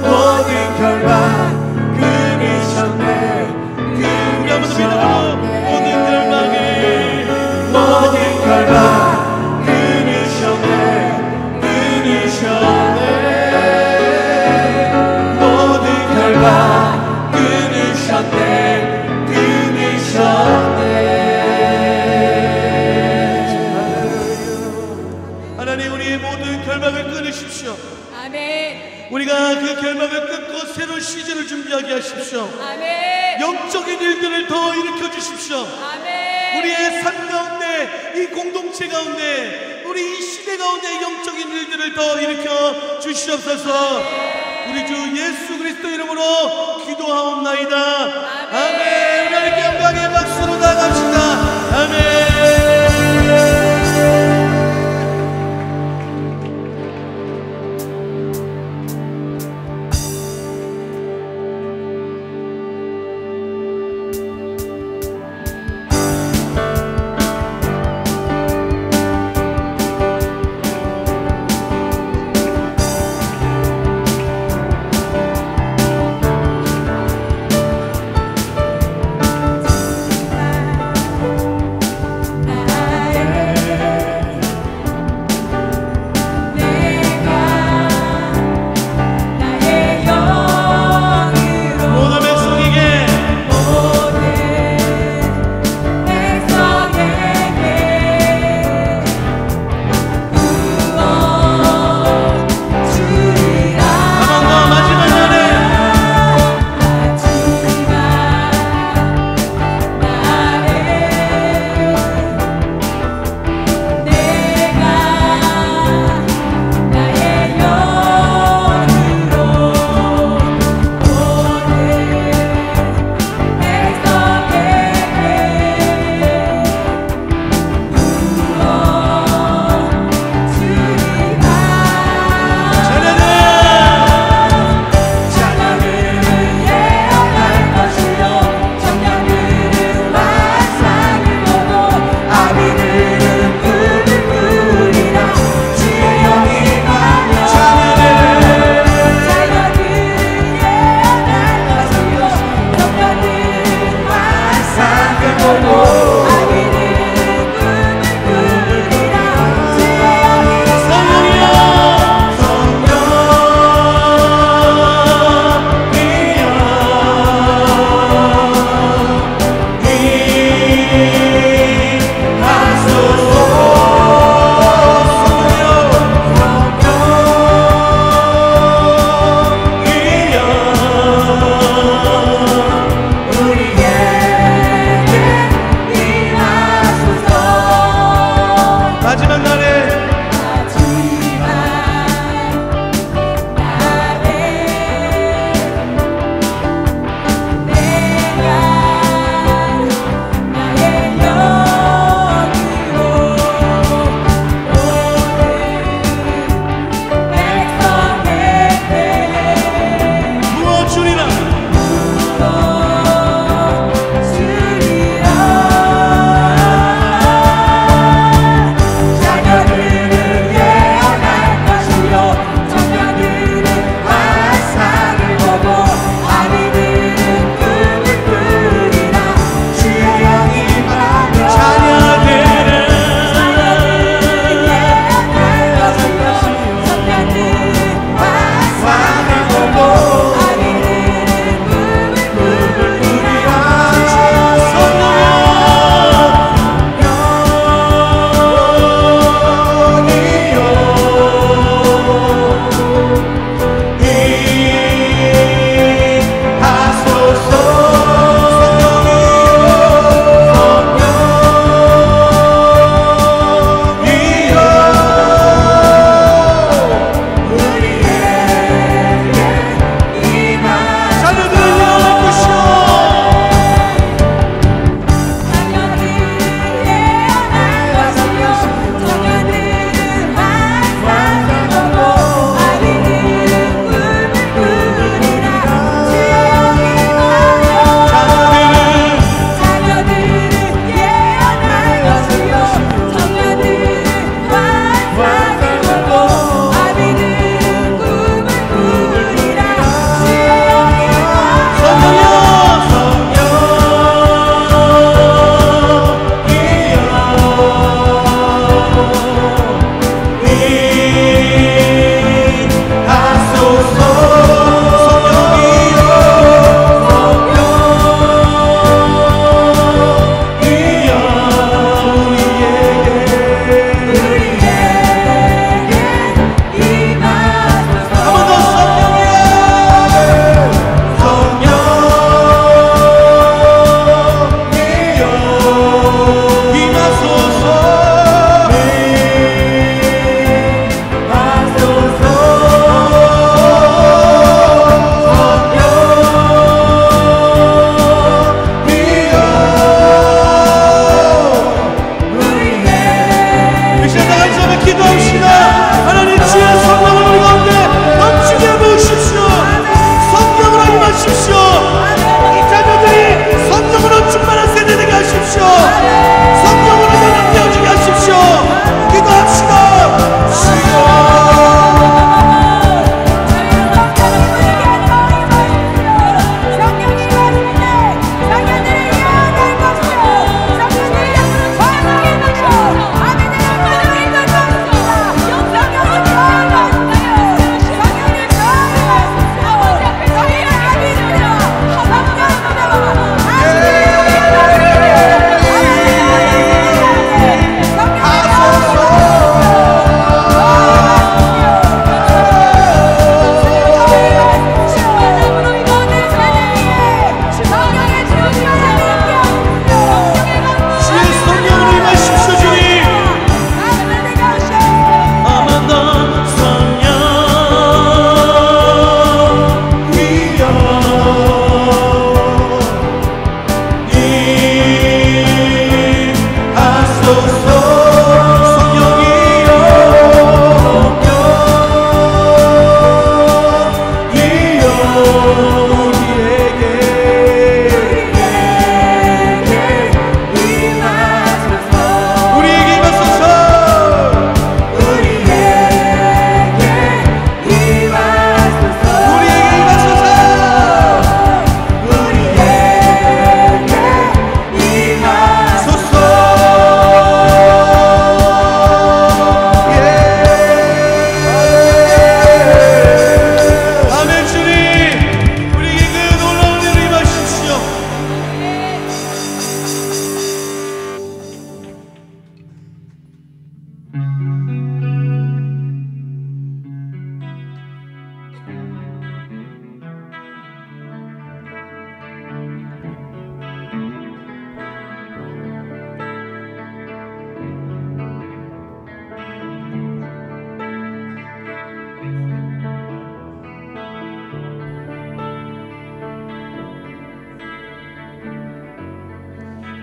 모든 결박 끊으셨네 우리 한번 더 믿음으로 모든 결박을 모든 결박 끊으셨네 끊으셨네 모든 결박 끊으셨네 끊으셨네 하나님 우리의 모든 결박을 끊으십시오. 아멘. 우리가 그 결박을 끊고 새로운 시즌을 준비하게 하십시오. 아멘. 영적인 일들을 더 일으켜 주십시오. 아멘. 우리의 삶 가운데 이 공동체 가운데 우리 이 시대 가운데 영적인 일들을 더 일으켜 주시옵소서. 우리 주 예수 그리스도 이름으로 기도하옵나이다. 아멘. 우리 함께 영광의 박수로 나갑시다. 아멘.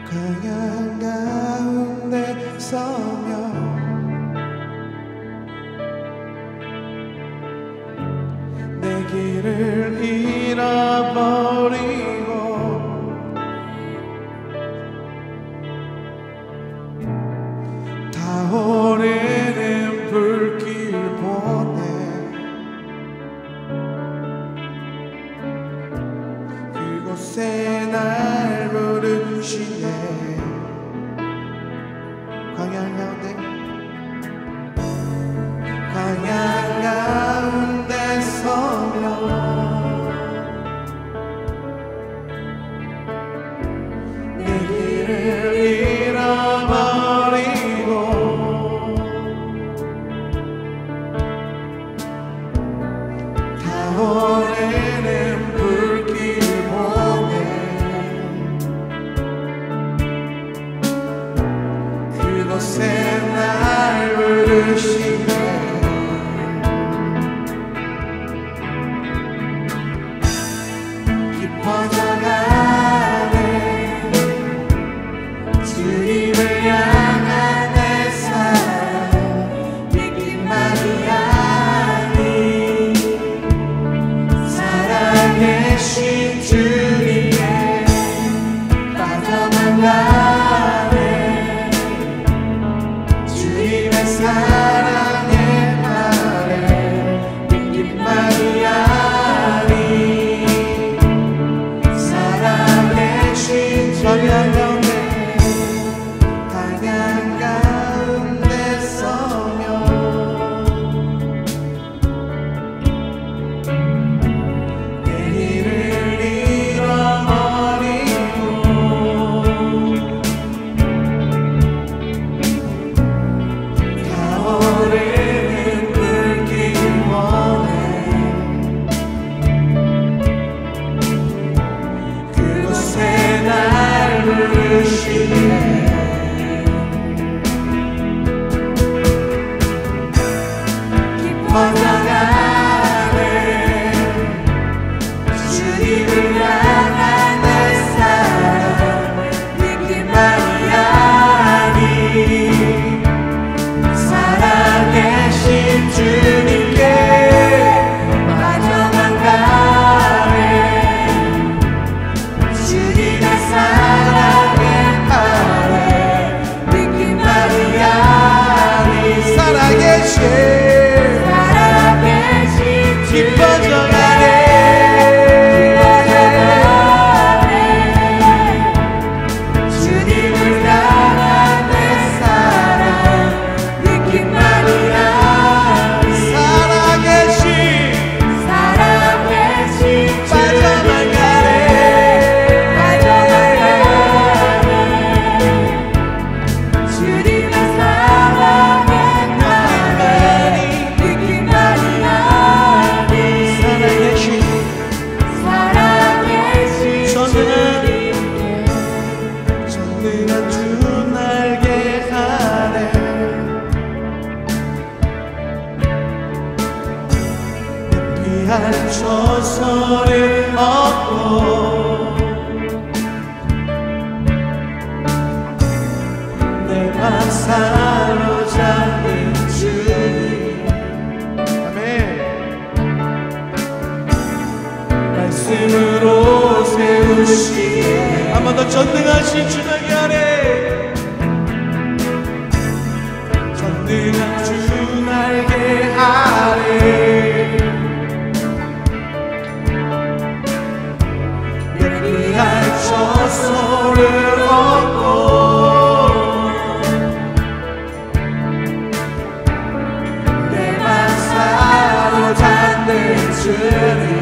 광야 가운데 서며 내 길을 잃어버리고 타오르는 불길 보내 그곳에 날 부르시네. 광야 가운데 서며 내 길을 잃어버리고 타오르는 불길 보내 그곳에 날 부르시네. 깊어져가네 주님을 향한 내 사랑 믿기만이 아니 살아계신 주님께 빠져만 가네. 주님의 사랑의 말에 믿기만이 아니 살아계신 광야 가운데 서며 내 길을 잃어버리고 타오르는 불길 보내 그곳에 날 부르시네. 깊어져가네 주님을 향한 내 사랑 믿기만이 아니 살아계신 주님께 빠져만 가네. 주님의 사랑의 말에 믿기만이 아니 살아계신 깊어져가네 주님을 향한 내 사랑 믿기만이 아니 살아계신 빠져만 가네 주님의 사랑의 말에 믿기만이 아니 살아계신 전능한 주 날개 아래 내 피할 초소를 얻고 사로잡는 주님 아멘. 말씀으로 세우시네. 한 번 더 전능하신 주 날개 아래, 전능한 주 날개 아래 예리한 처소를 얻고 내 맘 사로잡는 주님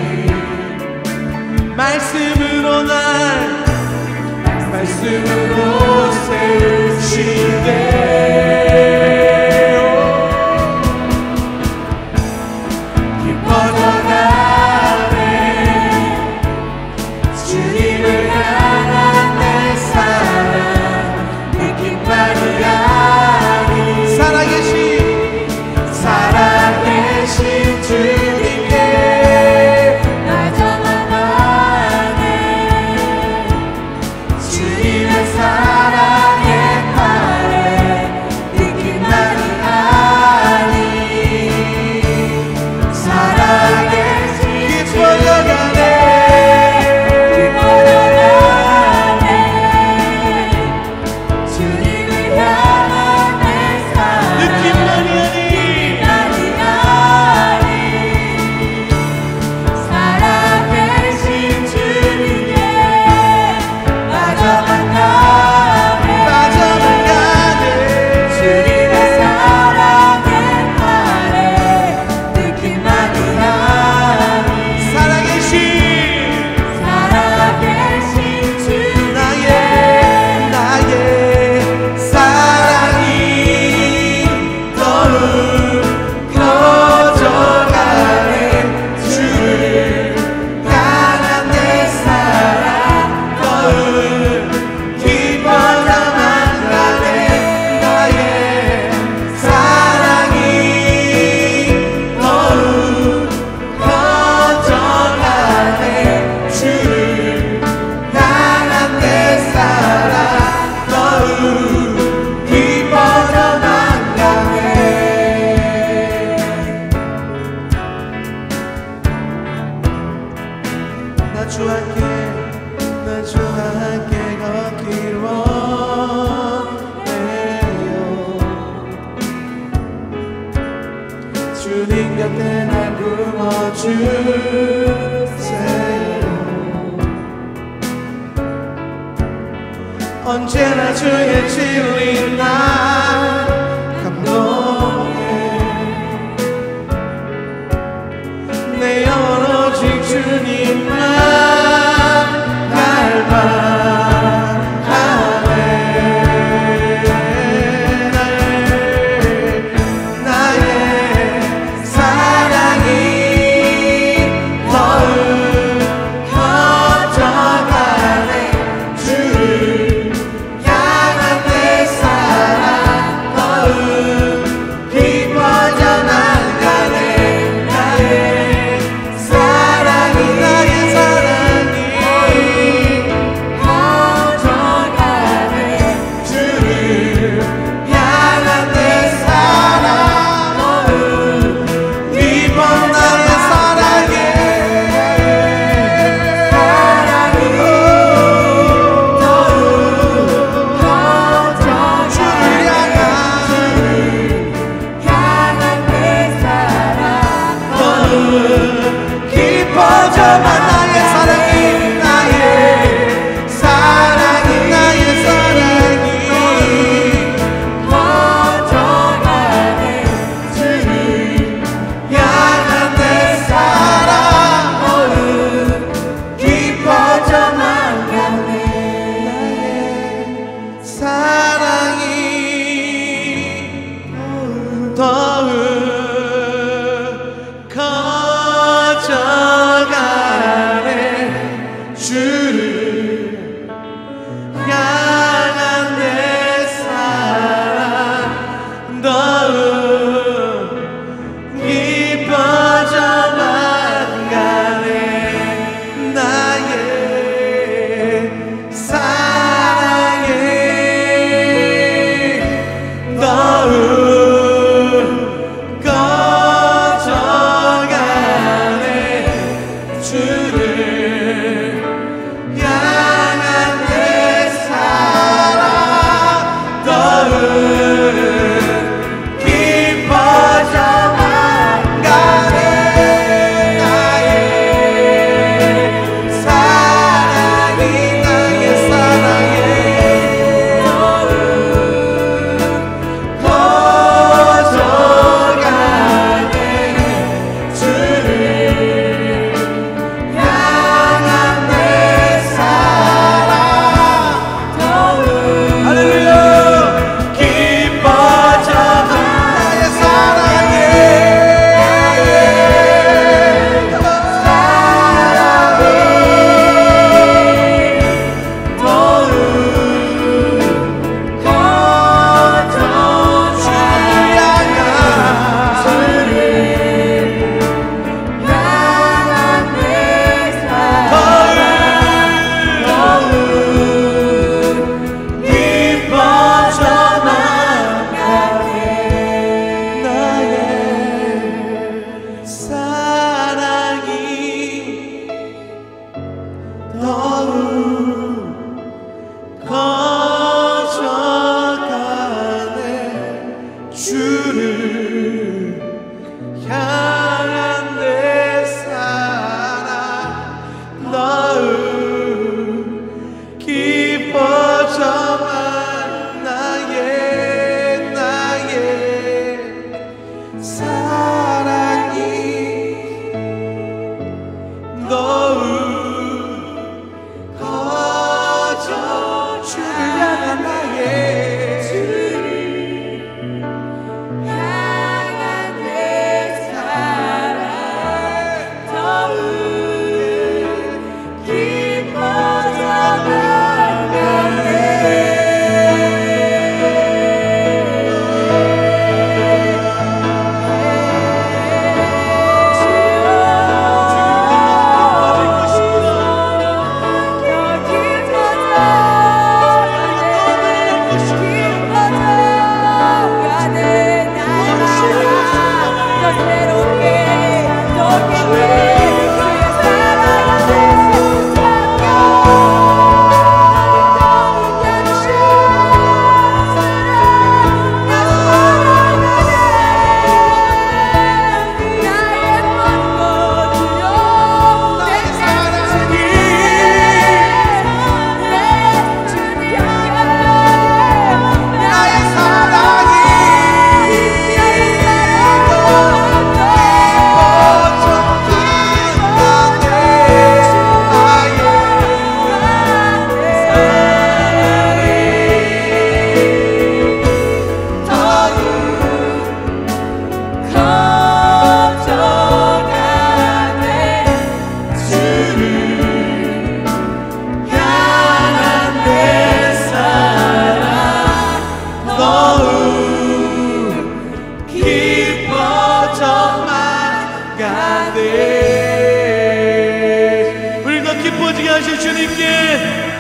말씀으로 세우시네. 기뻐져가네 주님을 향한 내 사랑 느낌만이 아니 살아계신 주님께 나져만 가네. 주님의 사랑의 팔에 느낌만이 아니 살아계신 기뻐져가네 주님을 향한 내 사랑 느낌만이 아니 살아계신 주님께 나져만 가네 주님의 사랑의 팔에 느낌만이 아니 살아계신 주 나의 사랑이 더욱 커져가네. 주를 향한 내 사랑 더욱 깊어져만 가네. 나의 사랑이 더욱 커져가네. 주를 향한 내 사랑 더욱 깊어져만 가네. 나 주와 함께 걷길 원해요. 주님 곁에 날 품어주세요. 언제나 주의 진리 날 감동해. 내 영혼 오직 주님만 닮아가네. 나의 사랑이 더욱 커져가네. 주를 향한 내 사랑 더욱 깊어져만 가네. 나의 사랑이 커져가네. 주를 향한 내 사랑 더욱 깊어. 나의 사랑이 더욱 커져가네. 주를 향한 내 사랑 더욱 깊어져만. 나의 사랑이 커져가네. 주를 향한 내 사랑 더욱 깊어져만 가네. 나의 사랑이 더욱 커져가네.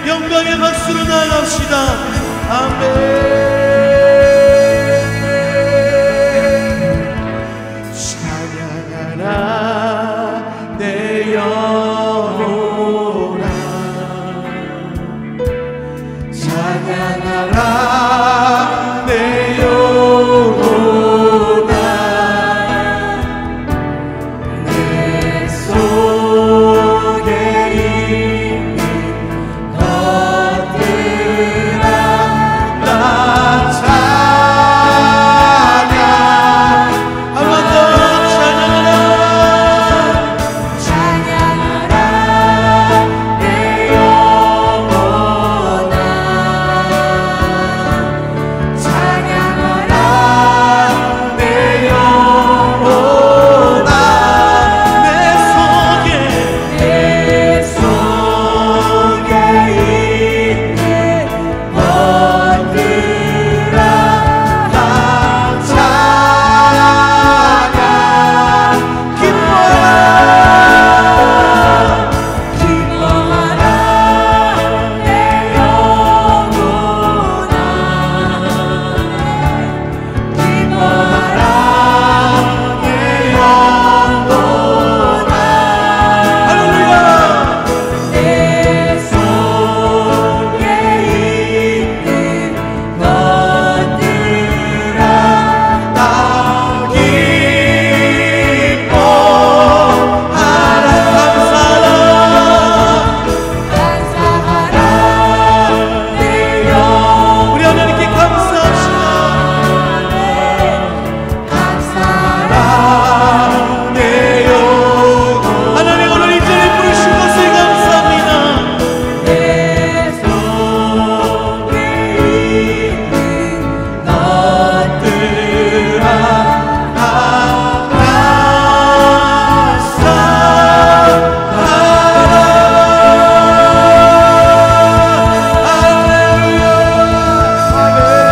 영광의 박수로 나아갑시다. 아멘. 찬양하라 내 영혼아, 찬양하라 내 영혼아, 내 속에 있는 것들아 나 찬양. 한 번 더 찬양하라, 찬양하라 내 영혼아, 찬양하라 내 영혼아, 내 속에 있는 것들아 나 찬양. 기뻐하라 내 영혼아, 기뻐하라 내 영혼아. 할렐루야. 내 속에 있는 것들아 나 기뻐하라. 감사하라 내 영혼. 우리 하나님께 감사합시다. 감사하라 내 영혼. 하나님 오늘 이 자리에 부르신 것을 감사합니다. 내 속에 있는 것들아 나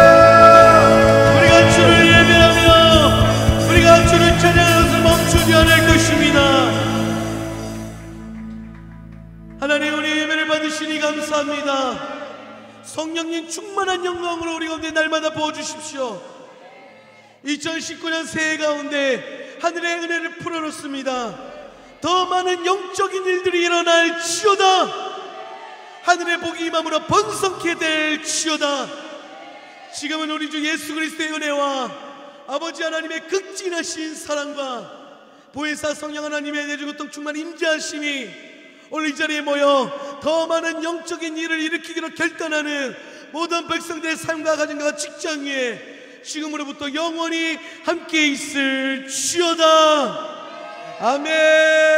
감사하라. 우리가 주를 예배하며 우리가 주를 찬양하는 것을 멈추지 않을 것입니다. 하나님, 우리 예배를 받으시니 감사합니다. 성령님 충만한 영광으로 우리 가운데 날마다 부어주십시오. 2019년 새해 가운데 하늘의 은혜를 풀어놓습니다. 더 많은 영적인 일들이 일어날지어다. 하늘의 복이 임함으로 번성케 될지어다. 지금은 우리 주 예수 그리스도의 은혜와 아버지 하나님의 극진하신 사랑과 보혜사 성령 하나님의 내주고통 충만 임재하심이 오늘 이 자리에 모여 더 많은 영적인 일을 일으키기로 결단하는 모든 백성들의 삶과 가정과 직장 위에 지금으로부터 영원히 함께 있을지어다. 아멘.